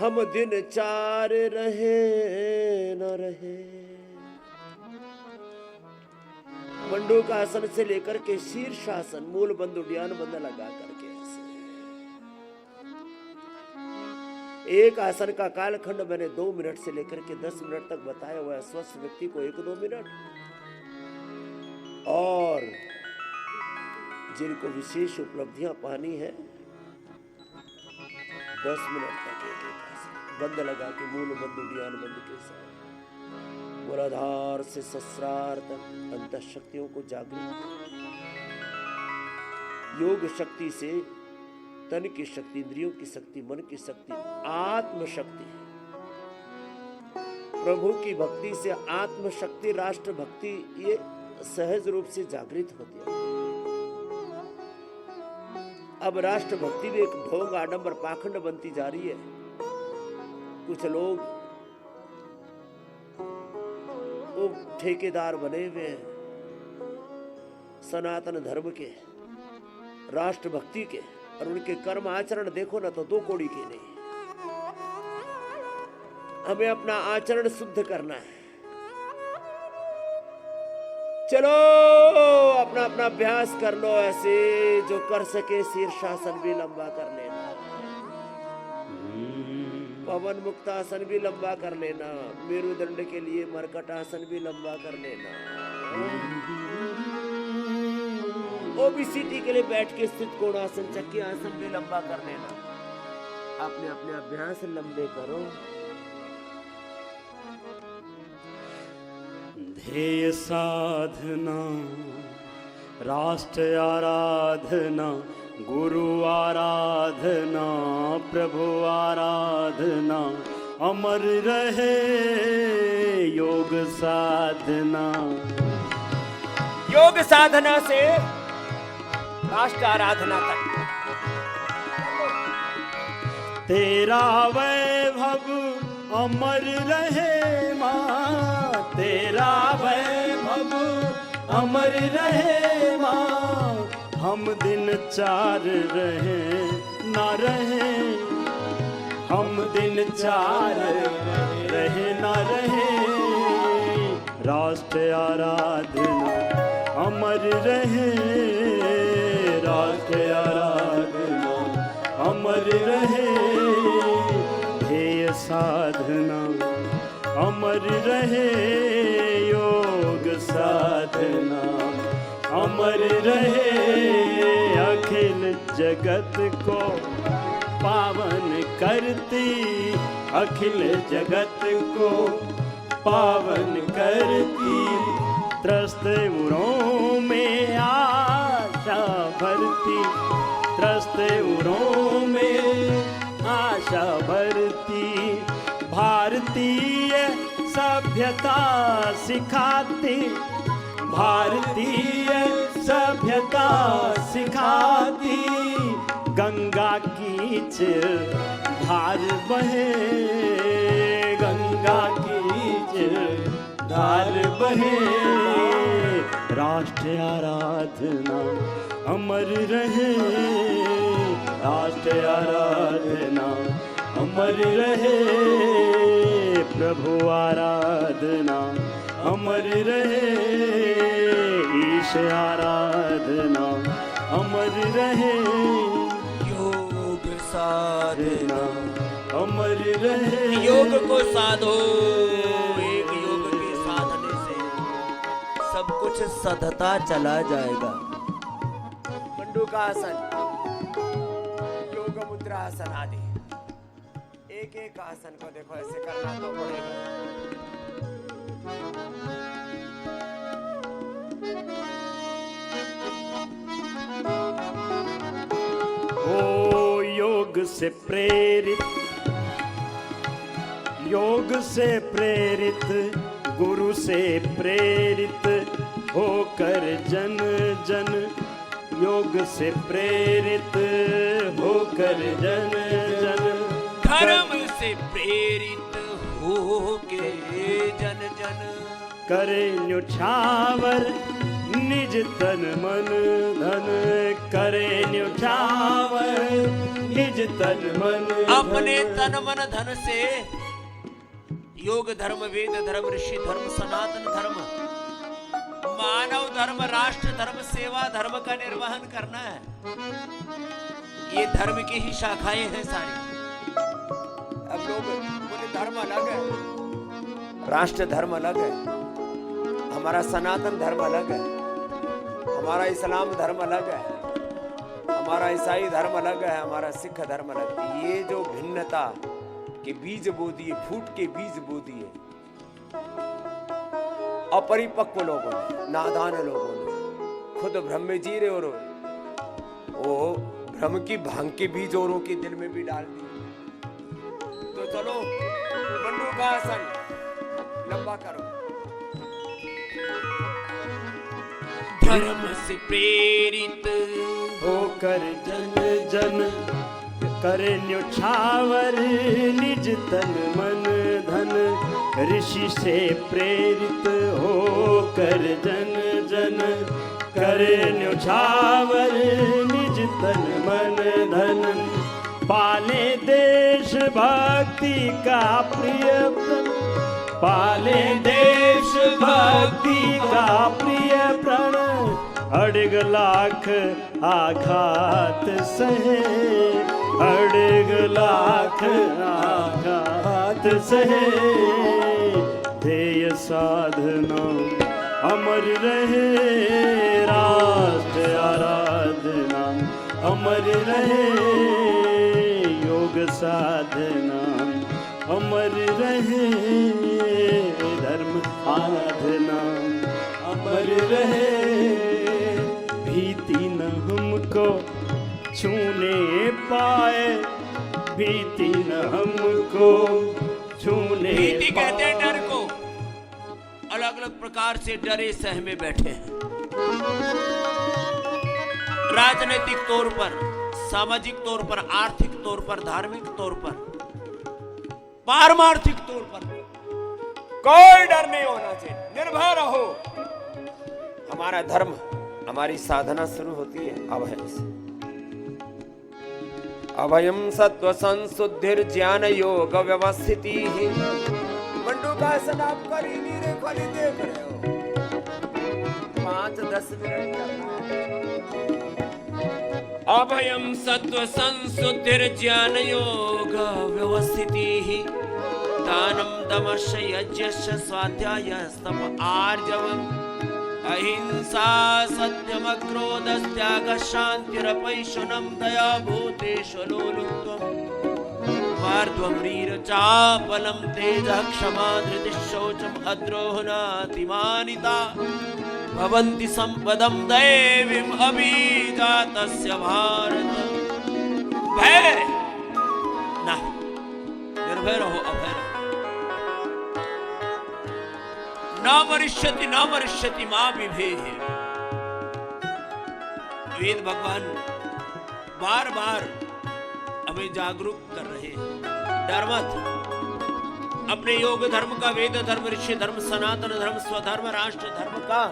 हम दिन चार रहे न रहे। मंडूकासन से लेकर के शीर्षासन, मूल बंद उड्डयन बंद लगा करके ऐसे एक आसन का कालखंड मैंने 2 मिनट से लेकर के 10 मिनट तक बताया हुआ है। स्वस्थ व्यक्ति को 1-2 मिनट, और जिनको विशेष उपलब्धियां पानी है 10 मिनट तक एक आसन बंद लगा के, मूल बंद उड्डयन बंद के साथ मूलाधार से सहस्रार तक अंतः शक्तियों को जागृत। योग शक्ति से तन की शक्ति, इंद्रियों की शक्ति, मन की शक्ति, आत्म शक्ति। प्रभु की भक्ति से आत्म शक्ति, राष्ट्र भक्ति, ये सहज रूप से जागृत होती है। अब राष्ट्र भक्ति भी एक ढोंग, आडंबर, पाखंड बनती जा रही है। कुछ लोग वो ठेकेदार बने हुए हैं सनातन धर्म के, राष्ट्र भक्ति के, और उनके कर्म आचरण देखो ना तो 2 कौड़ी के नहीं। हमें अपना आचरण शुद्ध करना है। चलो अपना अपना अभ्यास कर लो। ऐसे जो कर सके शीर्षासन भी लंबा कर लेना, पवन मुक्तासन भी लंबा कर लेना, मेरुदंड के लिए मरकटासन भी लंबा कर लेना, ओबीसीटी के लिए बैठ के स्थित कोणासन, चक्की आसन भी लंबा कर लेना। अपने अपने अभ्यास लंबे करो। ध्येय साधना, राष्ट्र आराधना, गुरु आराधना, प्रभु आराधना, अमर रहे योग साधना। योग साधना से राष्ट्र आराधना तक तेरा वैभव अमर रहे मां, तेरा वैभव अमर रहे मां, हम दिन चार रहे ना रहे, हम दिन चार रहे ना रहे। राष्ट्र आराधना अमर रहे, राष्ट्र आराधना अमर रहे। ध्येय साधना अमर रहे, योग साधना अमर रहे। अखिल जगत को पावन करती, अखिल जगत को पावन करती, त्रस्त उरों में आशा भरती, त्रस्त उरों में आशा भरती। भारतीय सभ्यता सिखाती, भारतीय सभ्यता सिखाती। गंगा कीच धार बहे, गंगा कीच धार बहे। राष्ट्र आराधना अमर रहे, राष्ट्र आराधना अमर रहे। प्रभु आराधना अमर रहे, ईश आराधना अमर रहे। योग साधना अमर रहे। योग को साधो, एक योग के साधने से सब कुछ सधता चला जाएगा। मंडूकासन, योग मुद्रा आसन आदि एक एक आसन को देखो ऐसे करना तो पड़ेगा। ओ योग योग से प्रेरित गुरु से प्रेरित होकर जन जन, योग से प्रेरित होकर जन जन, धर्म से प्रेरित होके जन जन, करे न्योछावर निज तन मन धन, करे न्योछावर निज तन मन धन। अपने तन मन धन से योग धर्म, वेद धर्म, ऋषि धर्म, सनातन धर्म, मानव धर्म, राष्ट्र धर्म, सेवा धर्म का निर्वहन करना है। ये धर्म की ही शाखाएं हैं सारी। अब लोग बोले धर्म अलग है, राष्ट्र धर्म अलग है, हमारा सनातन धर्म अलग है, हमारा इस्लाम धर्म अलग है, हमारा ईसाई धर्म अलग है, हमारा सिख धर्म अलग है। ये जो भिन्नता के बीज बो दिए, फूट के बीज बो दिए अपरिपक्व लोगों ने, नादान लोगों ने, खुद भ्रम में जी रहे, और वो भ्रम की भांग के बीज औरों के दिल में भी डाल दिए। तो चलो मंडू का आसन लंबा करो। धर्म से प्रेरित होकर जन जन, करे न्योछावर निज तन मन धन, ऋषि से प्रेरित होकर जन जन, करे न्योछावर निज तन मन धन, पाले देश भक्ति का प्रिय प्रण, पाले देश भक्ति का प्रिय प्रण, अड़ग लाख आघात सहे, अड़ग लाख आघात सहे, ध्येय साधना अमर रहे, राष्ट्र आराधना अमर रहे, योग साधना अमर रहे, धर्म आराधना अमर रहे, भीति न हमको छूने पाए, भीति न हमको छूने भीति कहते हैं डर को। अलग अलग प्रकार से डरे सहमे बैठे हैं, राजनीतिक तौर पर, सामाजिक तौर पर, आर्थिक तौर पर, धार्मिक तौर पर, पारमार्थिक तौर पर। कोई डर नहीं होना चाहिए, निर्भय रहो। हमारा धर्म, हमारी साधना शुरू होती है अभय से। अभयम सत्व संशुद्धिर ज्ञान योग व्यवस्थिति ही। मंडू का आसन आप कर ही नहीं रहे, खाली देख रहे हो। 5-10 मिनट करना है। अभयम सत्व संशुद्धिर ज्ञान योग व्यवस्थिति ही, दानम दमश यज्ञश्च स्वाध्याय तप आर्जवम्, अहिंसा सत्यम क्रोधस्त्याग शांतिरपैशुनम दया भूतेषु लोलुप्त्वम्, मार्द्वम्रीरचापलम तेजः क्षमा धृतिः शौचम् अद्रोहणातिमानिता, भवन्ति संपदं दैवीम् अभिजातस्य भारत। भय ना, निर्भय रहो, अभय रहो। न मरिष्यति मां विभेह। वेद भगवान बार बार हमें जागरूक कर रहे हैं। डर मत। अपने योग धर्म का, वेद धर्म, ऋषि धर्म, सनातन धर्म, स्वधर्म, राष्ट्र धर्म का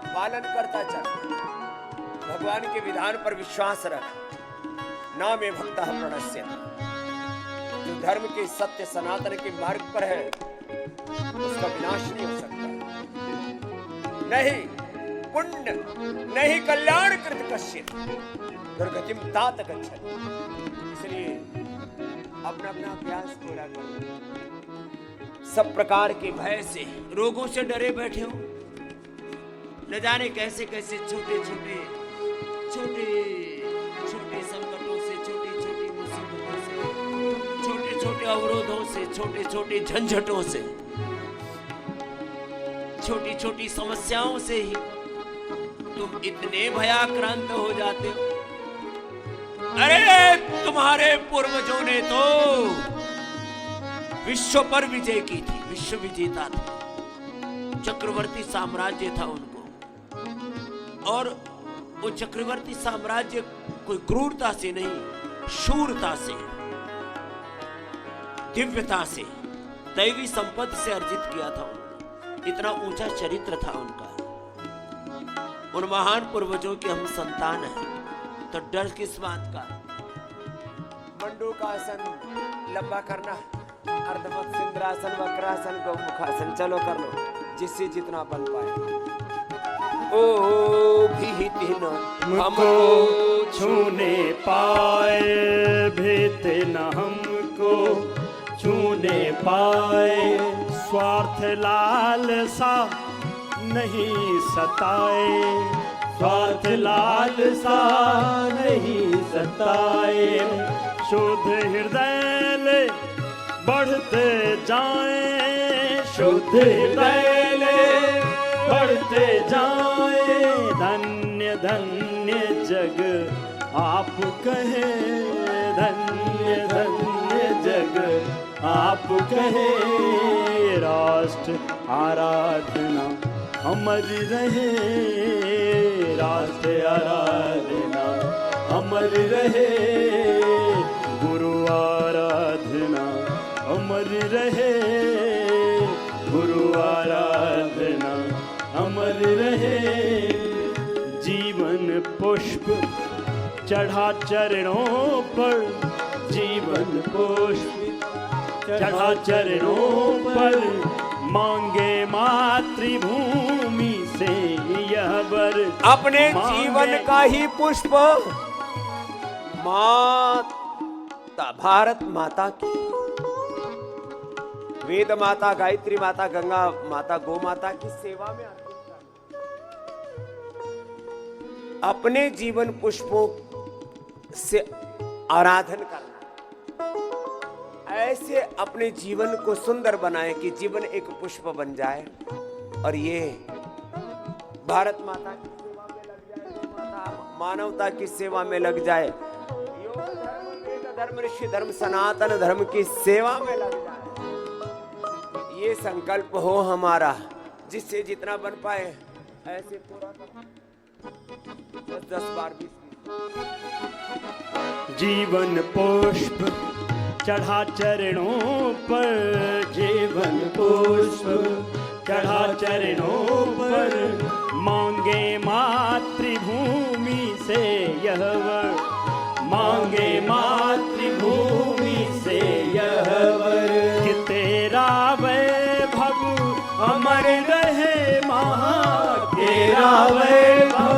पालन करता चल। भगवान के विधान पर विश्वास रख। न मे भक्तः प्रणश्यति। जो धर्म के, सत्य, सनातन के मार्ग पर है उसका विनाश नहीं हो सकता। नहीं पुण्य नहीं कल्याण कृत कश्चित् दुर्गतिम तात गच्छति। इसलिए अपना अपना अभ्यास पूरा करो। सब प्रकार के भय से, रोगों से डरे बैठे हो, न जाने कैसे कैसे छोटे छोटे संकटों से, छोटी छोटी मुसीबतों से, छोटे छोटे अवरोधों से, छोटे छोटे झंझटों से, छोटी छोटी समस्याओं से ही तुम इतने भयाक्रांत हो जाते हो। अरे तुम्हारे पूर्वजों ने तो विश्व पर विजय की थी, विश्व विजेता थे, चक्रवर्ती साम्राज्य था उनको। और वो चक्रवर्ती साम्राज्य कोई क्रूरता से नहीं, शूरता से, दिव्यता से, दैवी संपत्ति से अर्जित किया था उन्होंने। इतना ऊंचा चरित्र था उनका। उन महान पूर्वजों के हम संतान हैं, तो डर किस बात का? मंडू का आसन लंबा करना, अर्धमत सिंद्रासन, वक्रासन, गौमुखासन, चलो कर लो, जिससे जितना बन पाए। ओ भीति न हमको छूने पाए, भीत न हमको छूने पाए, स्वार्थ लालसा नहीं सताए, स्वार्थ लालसा नहीं सताए, शुद्ध हृदय ले बढ़ते जाएं, शुद्ध हृदय ले बढ़ते जाएं, धन्य धन्य जग आप कहे, धन्य धन्य जग आप कहे, राष्ट्र आराधना अमर रहे, राष्ट्र आराधना अमर रहे, गुरु आराधना अमर रहे, गुरु आराधना अमर रहे, जीवन पुष्प चढ़ा चरणों पर, जीवन पुष्प चढ़ा चरणों पर, मांगे मातृभूमि से यह वर, अपने जीवन का ही पुष्प माता, भारत माता की, वेद माता, गायत्री माता, गंगा माता, गौ माता की सेवा में अर्पित करना, अपने जीवन पुष्पों से आराधन करना। ऐसे अपने जीवन को सुंदर बनाए कि जीवन एक पुष्प बन जाए और ये भारत माता की सेवा में लग जाए, मानवता की सेवा में लग जाए, योग धर्म, वेद धर्म, ऋषि धर्म, सनातन धर्म की सेवा में लग जाए। ये संकल्प हो हमारा, जिससे जितना बन पाए ऐसे पूरा 10 बार 20 जीवन पुष्प चढ़ा चरणों पर, जीवन पुष्प चढ़ा चरणों पर, मांगे मातृभूमि से यह वर, मांगे मातृभूमि से यह वर, कि तेरा वैभव अमर रहे मां, तेरा वैभव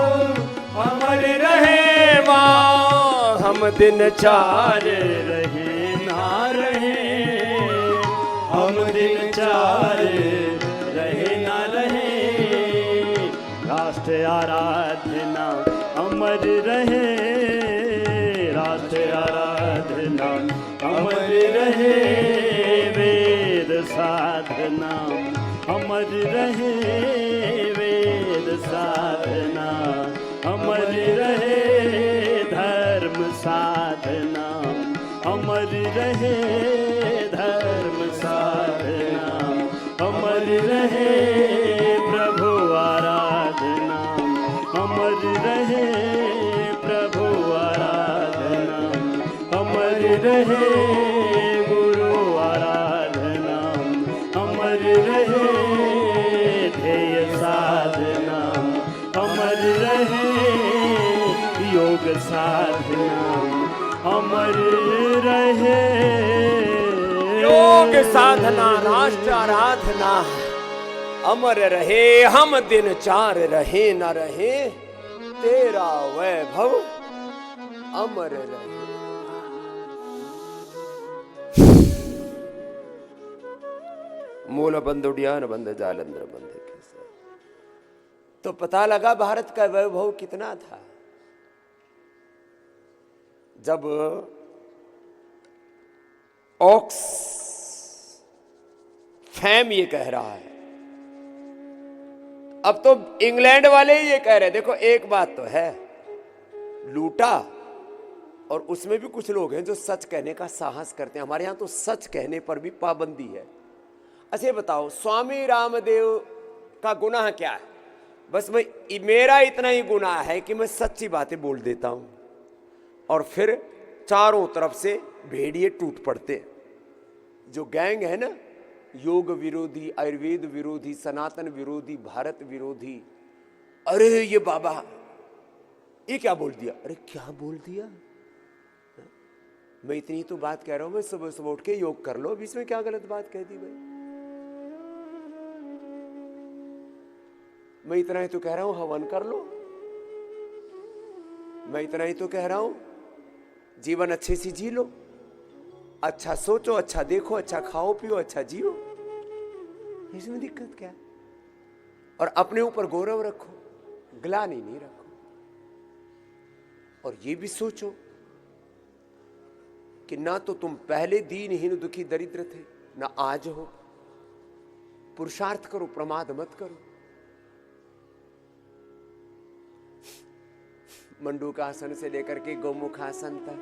अमर रहे मां, हम दिन चार रहे ना रहे, हम दिन चार रहे ना रहे, राष्ट्र आराधना अमर रहे, राष्ट्र आराधना अमर रहे, वेद साधना अमर रहे, वेद साधना अमर रहे, धर्म साधना अमर रहे, धर्म साधना अमर रहे, प्रभु आराधना अमर रहे, प्रभु आराधना अमर रहे, गुरु आराधना अमर रहे, ध्येय साधना अमर रहे, योग साधना अमर रहे, योग साधना, राष्ट्र आराधना अमर रहे, हम दिन चार रहे न रहे, तेरा वैभव अमर रहे। मूल बंध उड़ियान बंध जालंधर बंध कैसे, तो पता लगा भारत का वैभव कितना था। जब ऑक्स फैम ये कह रहा है, अब तो इंग्लैंड वाले ही ये कह रहे हैं। देखो एक बात तो है, लूटा और उसमें भी कुछ लोग हैं जो सच कहने का साहस करते हैं। हमारे यहाँ तो सच कहने पर भी पाबंदी है। अच्छा बताओ, स्वामी रामदेव का गुनाह क्या है? बस मेरा इतना ही गुनाह है कि मैं सच्ची बातें बोल देता हूं और फिर चारों तरफ से भेड़िए टूट पड़ते हैं। जो गैंग है ना, योग विरोधी, आयुर्वेद विरोधी, सनातन विरोधी, भारत विरोधी, अरे ये बाबा ये क्या बोल दिया, अरे क्या बोल दिया, मैं इतनी तो बात कह रहा हूं, मैं सुबह सुबह उठ के योग कर लो, अब इसमें क्या गलत बात कह दी भाई। मैं इतना ही तो कह रहा हूं हवन कर लो, मैं इतना ही तो कह रहा हूं जीवन अच्छे से जी लो, अच्छा सोचो, अच्छा देखो, अच्छा खाओ पियो, अच्छा जियो, इसमें दिक्कत क्या है? और अपने ऊपर गौरव रखो, ग्लानि नहीं रखो। और ये भी सोचो कि ना तो तुम पहले दीनहीन दुखी दरिद्र थे, ना आज हो। पुरुषार्थ करो, प्रमाद मत करो। मंडूकासन से लेकर के गौमुखासन तक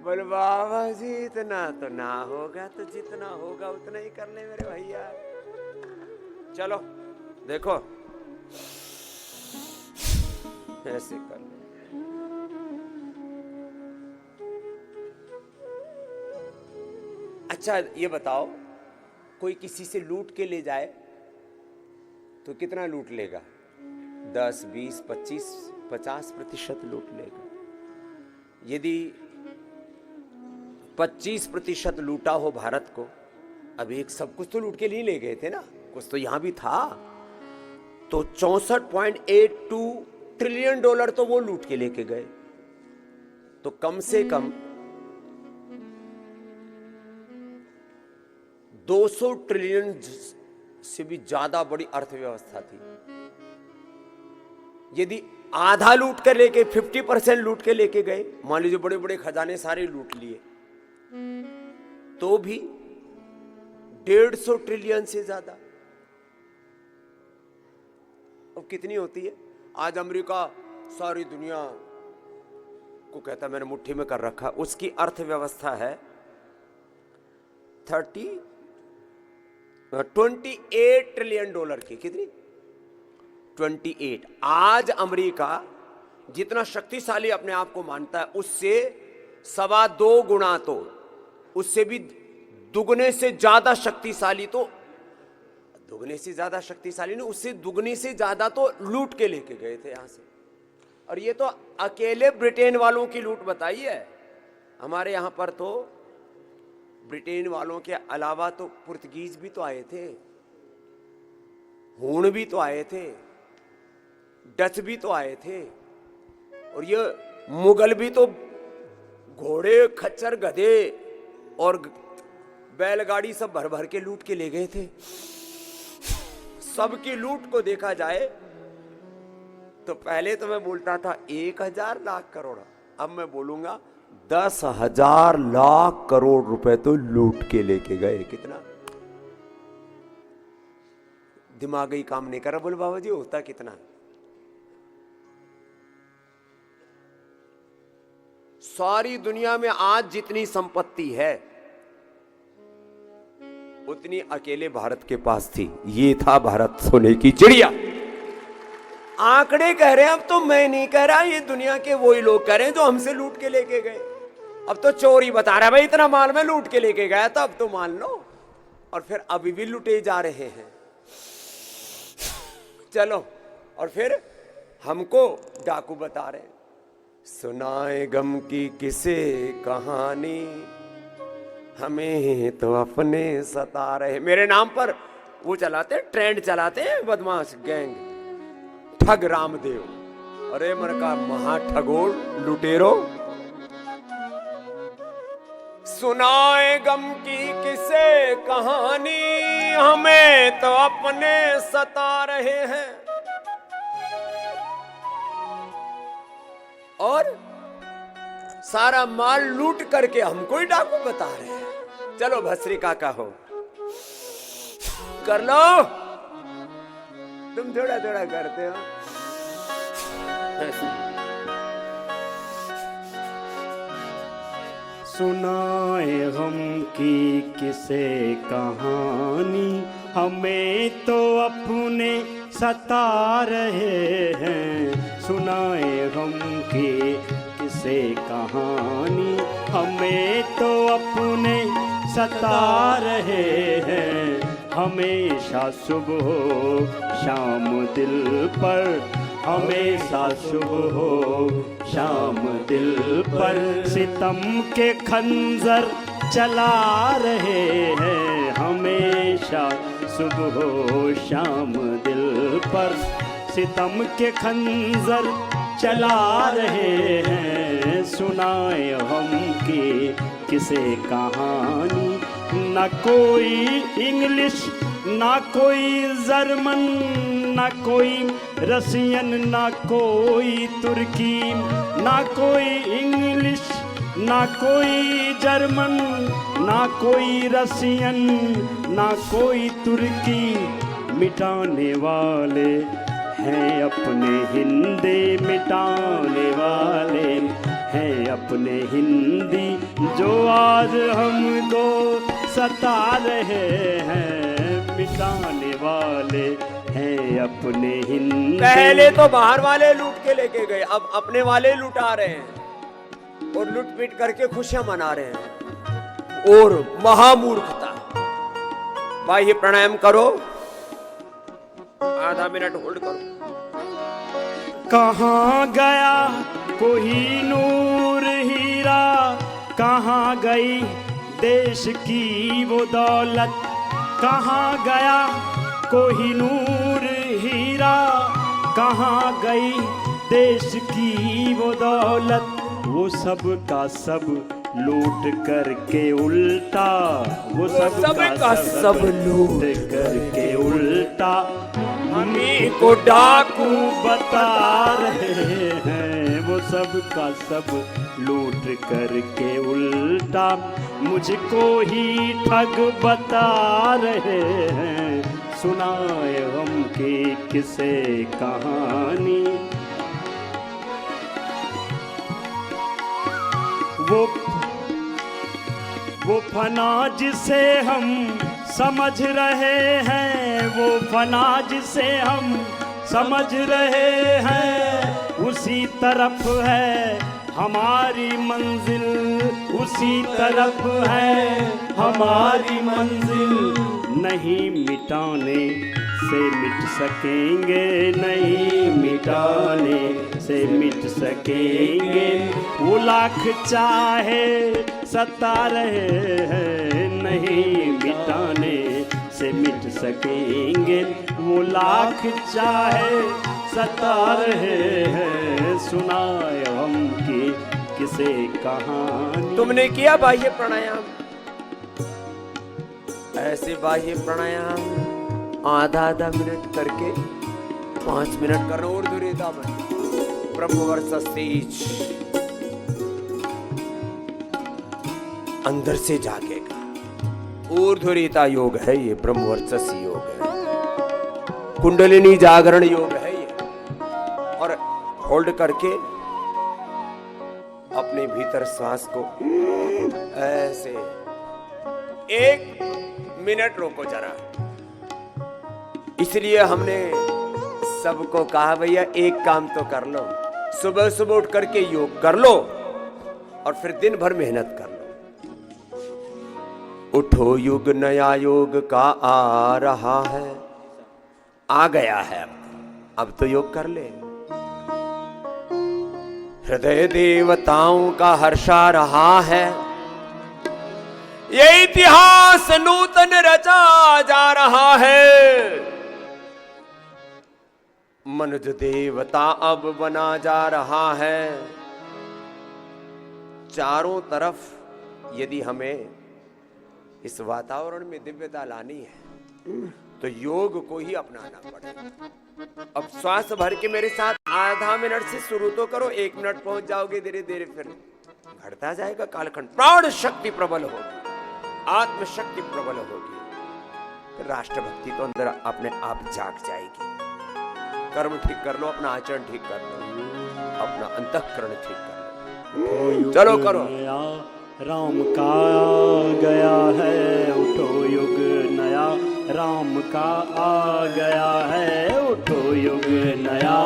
बोल बाबा जी इतना तो ना होगा, तो जितना होगा उतना ही कर ले मेरे भैया। चलो देखो ऐसे कर ले। अच्छा ये बताओ, कोई किसी से लूट के ले जाए तो कितना लूट लेगा? 10, 20, 25, 50% लूट लेगा। यदि 25% लूटा हो भारत को, अब एक सब कुछ तो लूट के लिए ले गए थे ना, कुछ तो यहां भी था, तो 64.82 ट्रिलियन डॉलर तो वो लूट के लेके गए। तो कम से कम 200 ट्रिलियन से भी ज्यादा बड़ी अर्थव्यवस्था थी। यदि आधा लूट कर लेके 50% लूट के लेके गए, मान लीजिए बड़े बड़े खजाने सारे लूट लिए, तो भी 150 ट्रिलियन से ज्यादा। अब कितनी होती है? आज अमेरिका सारी दुनिया को कहता है मैंने मुट्ठी में कर रखा, उसकी अर्थव्यवस्था है 28 ट्रिलियन डॉलर की। कितनी? 28। आज अमेरिका जितना शक्तिशाली अपने आप को मानता है, उससे 2.25 गुना, तो उससे भी दुगने से ज्यादा शक्तिशाली, तो दुगने से ज्यादा शक्तिशाली नहीं, उससे दुगने से ज्यादा तो लूट के लेके गए थे यहां से। और ये तो अकेले ब्रिटेन वालों की लूट बताई है। हमारे यहां पर तो ब्रिटेन वालों के अलावा तो पुर्तगीज भी तो आए थे, हूण भी तो आए थे, डच भी तो आए थे, और ये मुगल भी तो घोड़े, खच्चर, गधे और बैलगाड़ी सब भर भर के लूट के ले गए थे। सबकी लूट को देखा जाए तो पहले तो मैं बोलता था 1000 लाख करोड़, अब मैं बोलूंगा 10,000 लाख करोड़ रुपए तो लूट के लेके गए। कितना दिमागी काम नहीं कर रहा। बोले बाबा जी होता कितना? सारी दुनिया में आज जितनी संपत्ति है उतनी अकेले भारत के पास थी। ये था भारत सोने की चिड़िया। आंकड़े कह रहे हैं, अब तो मैं नहीं कह रहा, ये दुनिया के वही लोग कह रहे हैं जो हमसे लूट के लेके गए। अब तो चोरी बता रहा है भाई, इतना माल में लूट के लेके गया था, अब तो मान लो। और फिर अभी भी लुटे जा रहे हैं। चलो, और फिर हमको डाकू बता रहे हैं, सुनाए गम की किसे कहानी, हमें तो अपने सता रहे। मेरे नाम पर वो चलाते, ट्रेंड चलाते हैं बदमाश गैंग, ठग रामदेव। अरे मन का महा ठगोर लुटेरो। सुनाए गम की किसे कहानी, हमें तो अपने सता रहे हैं। और सारा माल लूट करके हमको ही डाकू बता रहे हैं। चलो भस्री काका हो, कर लो। तुम थोड़ा थोड़ा करते हो। सुनाए हम की किसे कहानी, हमें तो अपने सता रहे हैं। सुनाए हम की किसे कहानी, हमें तो अपने सता रहे हैं। हमेशा सुबह शाम दिल पर, हमेशा सुबह शाम दिल पर सितम के खंजर चला रहे हैं। हमेशा सुबह शाम दिल पर सितम के खंजर चला रहे हैं। सुनाए हम की किसे कहानी, न कोई इंग्लिश ना कोई जर्मन, ना कोई रसियन, ना कोई तुर्की, ना कोई इंग्लिश, ना कोई जर्मन, ना कोई रसियन, ना कोई तुर्की। मिटाने वाले हैं अपने हिंदी, मिटाने वाले हैं अपने हिंदी, जो आज हमको सता रहे हैं। मिटाने वाले हैं अपने हिंदी। पहले तो बाहर वाले लूट के लेके गए, अब अपने वाले लुटा रहे हैं और लूट पीट करके खुशियां मना रहे हैं। और महामूर्खता। भाई प्राणायाम करो, आधा मिनट होल्ड करो। कहाँ गया कोहिनूर हीरा, कहाँ गई देश की वो दौलत। कहाँ गया कोहिनूर हीरा, कहाँ गई देश की वो दौलत। वो सब का सब लूट करके उल्टा, वो सब का सब लूट करके उल्टा हमें को डाकू बता रहे हैं। वो सब का सब लूट करके उल्टा मुझको ही ठग बता रहे हैं। सुनाए हम की किसे कहानी, वो फना जिसे हम समझ रहे हैं, वो फना जिसे हम समझ रहे हैं, उसी तरफ है हमारी मंजिल, उसी तरफ है हमारी मंजिल। नहीं मिटाने से मिट सकेंगे, नहीं मिटाने से मिट सकेंगे। वो लाख चाहे सता रहे हैं, नहीं मिटाने से मिट सकेंगे। वो लाख चाहे सता रहे हैं। सुनाए हम की किसे कहानी। तुमने किया बाह्य प्राणायाम, ऐसे बाह्य प्राणायाम आधा मिनट करके 5 मिनट करो। और दुरीता में ब्रह्मवर्चस्सीच अंदर से जागेगा। ऊर्ध्वरीता योग है ये, ब्रह्मवर्चस्सी योग है, कुंडलिनी जागरण योग है ये। और होल्ड करके अपने भीतर श्वास को ऐसे 1 मिनट रोको जरा। इसलिए हमने सबको कहा भैया एक काम तो कर लो, सुबह सुबह उठ करके योग कर लो और फिर दिन भर मेहनत कर लो। उठो युग नया योग का आ रहा है, आ गया है, अब तो योग कर ले। हृदय देवताओं का हर्षा रहा है, ये इतिहास नूतन रचा जा रहा है। मनुज देवता अब बना जा रहा है। चारों तरफ यदि हमें इस वातावरण में दिव्यता लानी है तो योग को ही अपनाना पड़ेगा। अब श्वास भर के मेरे साथ आधा मिनट से शुरू तो करो, 1 मिनट पहुंच जाओगे, धीरे धीरे फिर घटता जाएगा कालखंड, प्राण शक्ति प्रबल होगी। आत्मशक्ति प्रबल होगी, फिर राष्ट्रभक्ति तो अंदर अपने आप जाग जाएगी। कर्म ठीक कर लो, अपना आचरण ठीक कर लो, अपना अंतःकरण ठीक कर लो। चलो करो। नया राम का आ गया है, उठो युग नया राम का आ गया है, उठो युग नया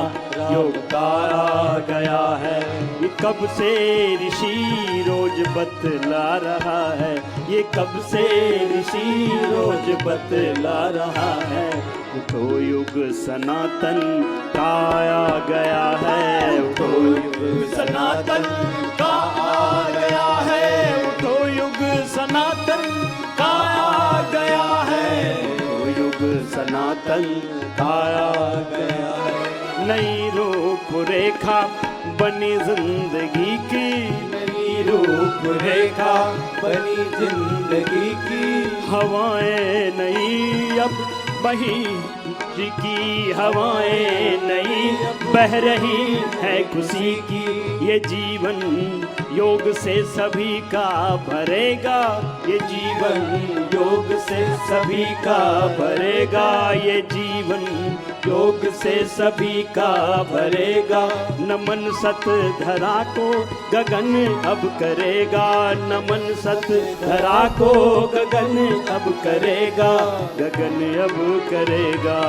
युग का आ गया है। ये कब से ऋषि रोज बतला रहा है, ये कब से ऋषि रोज बतला रहा है। उठो युग सनातन का आ गया है, उठो युग सनातन का आ गया है, उठो युग सनातन का आ गया है, उठो युग सनातन का आ गया है। नई रूपरेखा बनी जिंदगी की, नई रूपरेखा बनी जिंदगी की। हवाएं नई अब बही की, हवाएं नई बह रही है खुशी की। ये जीवन योग से सभी का भरेगा, ये जीवन योग से सभी का भरेगा, ये जीवन योग से सभी का भरेगा। नमन सत धरा को गगन अब करेगा, नमन सत धरा को गगन अब करेगा, गगन अब करेगा।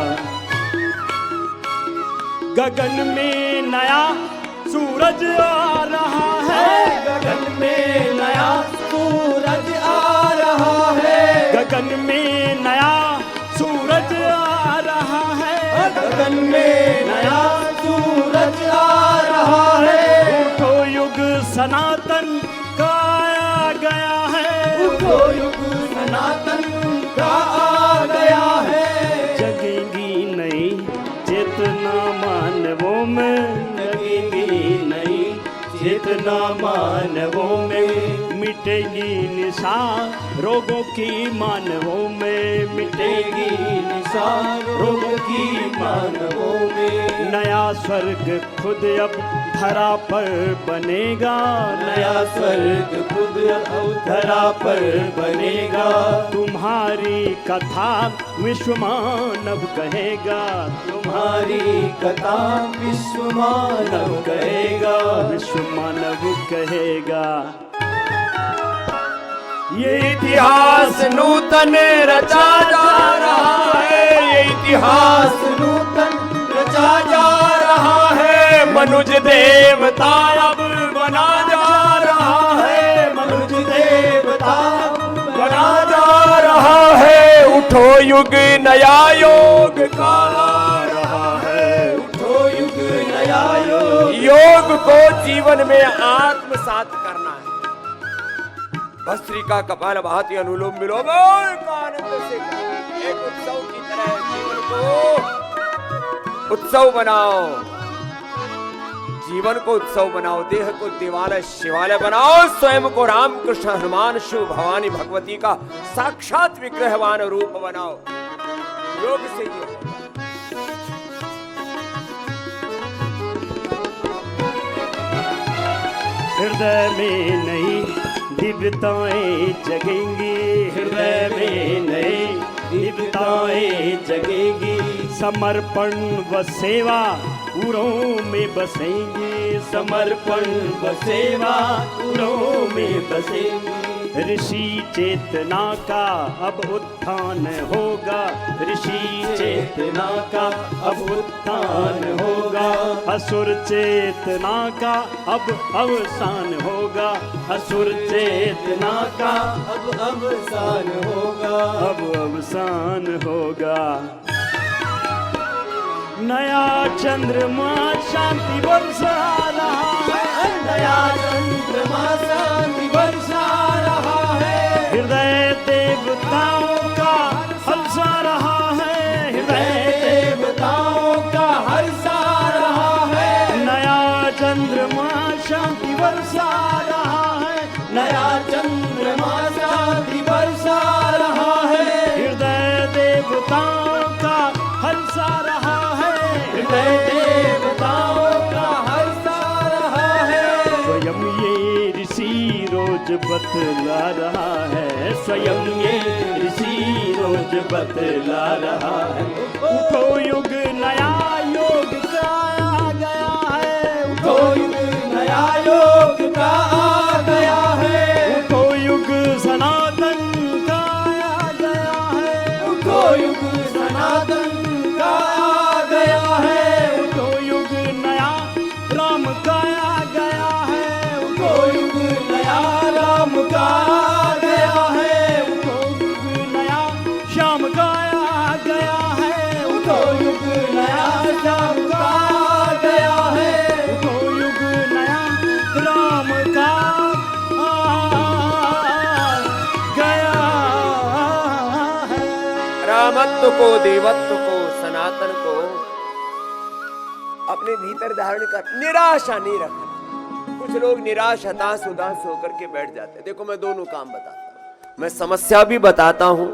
गगन में नया सूरज आ रहा है, गगन में नया सूरज आ रहा है, गगन में नया सूरज आ रहा है, गगन में नया सूरज आ रहा है। उठो युग सनातन का आ गया है, उठो युग सनातन का आ गया है। जगेगी नई चेतना मानवों में, जगेगी नई चेतना मानवों में। मिटेगी निशा रोगों की मानवों में, मिटेगी निशा रोगों की मानवों में। नया स्वर्ग खुद अब धरा पर बनेगा, नया स्वर्ग खुद अब धरा पर बनेगा। तुम्हारी कथा विश्व मानव कहेगा, तुम्हारी कथा विश्व मानव कहेगा, विश्व मानव कहेगा। ये इतिहास नूतन रचा जा रहा है, ये इतिहास नूतन रचा जा रहा है। मनुज देवता अब बना जा रहा है, मनुज देवता बना जा रहा है। उठो युग नया योग का आ रहा है, उठो युग नया योग। योग को जीवन में आत्मसात करना है। भस्त्रिका कपाल भाती अनुलोम विलोम एक आनंद से एक उत्सव की तरह जीवन को उत्सव बनाओ, जीवन को उत्सव बनाओ, देह को देवालय शिवालय बनाओ, स्वयं को राम कृष्ण हनुमान शिव भवानी भगवती का साक्षात विग्रहवान रूप बनाओ। योग से ये होगा। हृदय में नई दिव्यताएं जगेंगी, हृदय में नई दिव्यताएं जगेंगी। समर्पण व सेवा उरों में बसेंगे, समर्पण व सेवा उरों में बसेंगे। ऋषि चेतना का अब उत्थान होगा, ऋषि चेतना का अब उत्थान होगा। असुर चेतना का अब अवसान होगा, असुर चेतना का अब अवसान होगा, अब अवसान होगा। नया चंद्रमा शांति बरसा रहा है, नया चंद्रमा शांति बरसा रहा है। हृदय देवताओं का हर्षा रहा है, हृदय देवताओं का हर्षा रहा है। नया चंद्रमा शांति बरसा रहा है, नया चंद्रमा शांति बरसा रहा है। हृदय देवताओं का हर्षा रहा है, हृदय देवताओं का हर्षा रहा है। स्वयं ये ऋषि रोज बतला रहा है, स्वयं ये ऋषि रोज बतला रहा है। उठो युग नया योग का आ गया है, उठो युग नया योग का आ गया है, उठो युग सनातन का आ गया है, उठो युग सनातन का आ गया है, उठो युग नया राम का आ गया है, उठो युग नया राम का आ गया है, उठो युग नया श्याम का आ गया है, उठो युग नया श्याम का आ गया है, उठो युग नया राम का आ गया है। रामत्व को, देवत्व को, सनातन को अपने भीतर धारण कर, निराशा नहीं रखना। कुछ लोग निराश, हताश, उदास होकर के बैठ जाते हैं। देखो मैं दोनों काम बताता हूं, मैं समस्या भी बताता हूं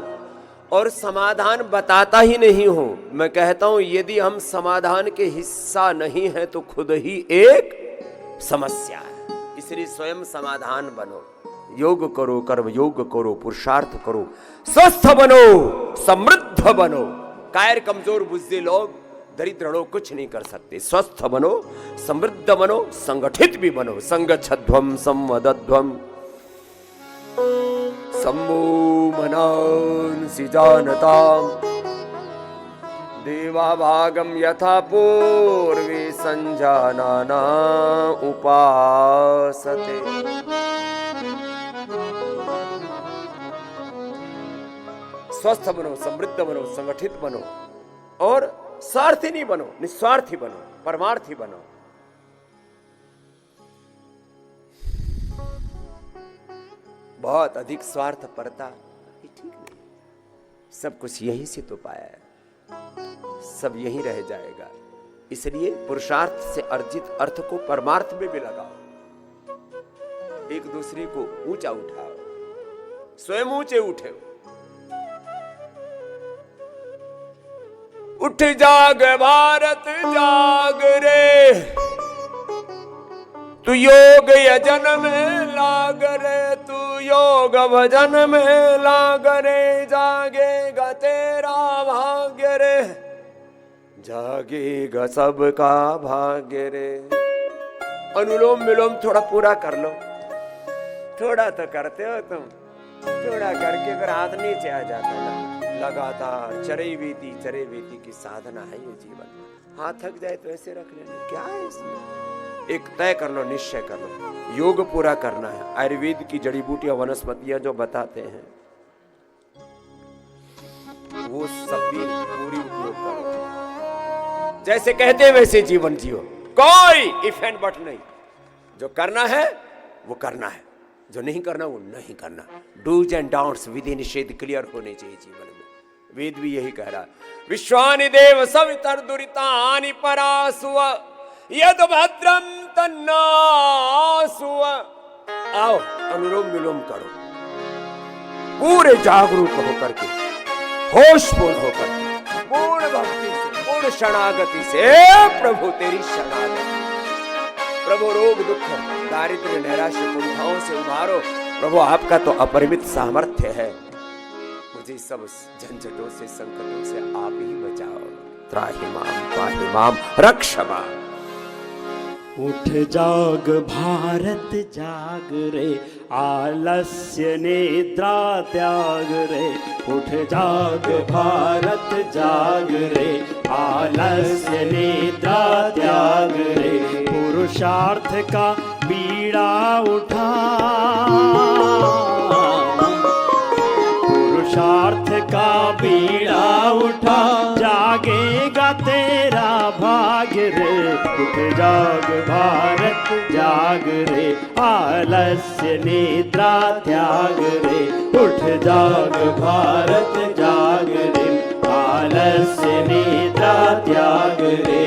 और समाधान बताता ही नहीं हूं। मैं कहता हूं यदि हम समाधान के हिस्सा नहीं है तो खुद ही एक समस्या है। इसलिए स्वयं समाधान बनो, योग करो, कर्म योग करो, पुरुषार्थ करो, स्वस्थ बनो, समृद्ध बनो। कायर कमजोर बुद्धि लोग, दरिद्र कुछ नहीं कर सकते। स्वस्थ बनो, समृद्ध बनो, संगठित भी बनो। संगच्छध्वम संवदध्वम सम्मो मनांसि जानताम देवा भागम यथा पूर्वे संजानाना उपासते। स्वस्थ बनो, समृद्ध बनो, संगठित बनो और स्वार्थी नहीं बनो, निस्वार्थी बनो, परमार्थी बनो। बहुत अधिक स्वार्थ परता ये ठीक नहीं। सब कुछ यहीं से तो पाया है, सब यहीं रह जाएगा। इसलिए पुरुषार्थ से अर्जित अर्थ को परमार्थ में भी लगाओ, एक दूसरे को ऊंचा उठाओ, स्वयं ऊंचे उठे। उठ जाग भारत जाग रे, तू योग यजन में लाग रे, तू योग भजन में लाग रे। जागेगा तेरा भाग्य रे, जागेगा सबका भाग्य रे। अनुलोम विलोम थोड़ा पूरा कर लो, थोड़ा तो करते हो तुम, थोड़ा करके फिर हाथ नीचे आ जाता है। लगातार चरे वेती की साधना है ये जीवन। हाथ थक जाए तो ऐसे रख लेना, क्या है इसमें। एक तय कर लो, निश्चय कर लो, योग पूरा करना है। आयुर्वेद की जड़ी बूटियां, वनस्पतियां जो बताते हैं वो सब भी पूरी उपयोग करो। जैसे कहते हैं वैसे जीवन जियो, कोई इफ एंड बट नहीं। जो करना है वो करना है, जो नहीं करना वो नहीं करना। डूज एंड डोंट्स, विधि निषेध क्लियर होने चाहिए जीवन में। वेद भी यही कह रहा है, विश्वानि देव सवितर दुरितानि परासुव यद भद्रम तन्नासुव। आओ अनुलोम विलोम करो, पूरे जागरूक होकर के, होशपूर्ण होकर के, पूर्ण भक्ति से, पूर्ण शरणागति से प्रभु तेरी शरणागति। प्रभु रोग दुख दारिद्र्य नैराश्य कुंठाओं से उबारो। प्रभु आपका तो अपरिमित सामर्थ्य है, मुझे सब झंझटों से संकटों से आप ही बचाओ। त्राहि माम पाहि माम रक्ष माम। उठ जाग भारत जाग रे, आलस्य निद्रा त्याग रे। उठ जाग भारत जाग रे, आलस्य निद्रा त्याग रे। पुरुषार्थ का बीड़ा उठा, पुरुषार्थ का बीड़ा उठा, जागेगा तेरा भाग्य रे। उठ जाग भारत जाग रे, आलस्य निद्रा त्याग रे। उठ जाग भारत जाग रे, आलस्य निद्रा त्याग रे।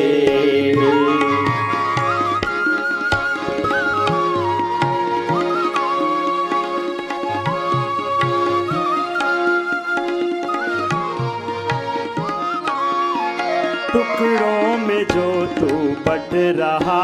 टुकड़ों में जो तू बट रहा,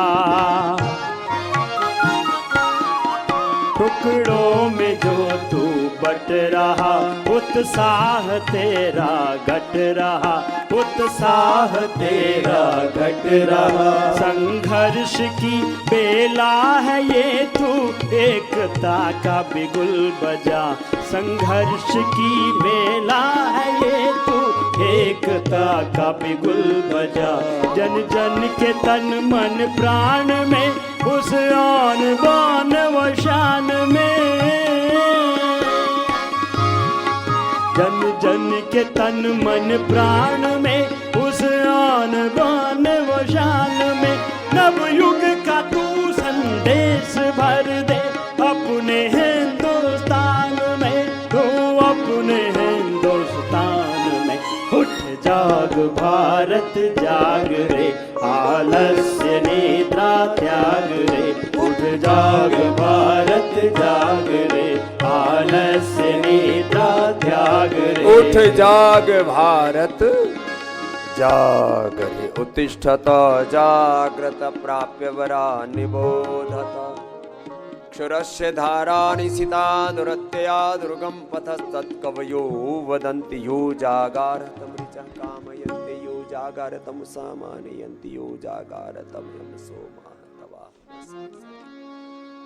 टुकड़ों में जब तू बट रहा उत्साह तेरा घट रहा, उत्साह तेरा घट रहा। संघर्ष की बेला है ये तू एकता का बिगुल बजा, संघर्ष की बेला है ये तू एकता का बिगुल बजा। जन जन के तन मन प्राण में उस आन बान व शान में, जन जन के तन मन प्राण में उस आन बान व शान में। नव युग का तू संदेश भर दे अपने हिंदुस्तान में, तू अपने हिंदुस्तान में। उठ जाग भारत जाग रे, आलस्य निद्रा त्याग रे। उठ जाग भारत जाग रे, आलस्य निद्रा त्याग रे। उठ जाग भारत जाग रे, उत्तिष्ठत जाग्रत प्राप्य वरा निबोधत। क्षुरस्य धारा निशिता दुरत्यया दुर्गम पथस्तत्कवयो वदन्ति यो जागारतम ऋचः कामयन्ति यो जागारतम सामानयन्ति यो जागारतम यमसो माहतवा।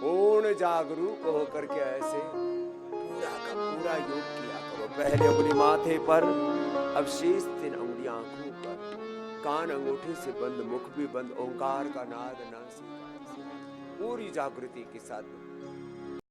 पूर्ण जागरूक होकर के ऐसे पूरा का पूरा योग किया करो। पहले अपने माथे पर, अब शेष 3 अंगुलियां आंखों पर, कान अंगूठे से बंद, मुख भी बंद, ओंकार का नाद नासिका से पूरी जागृति के साथ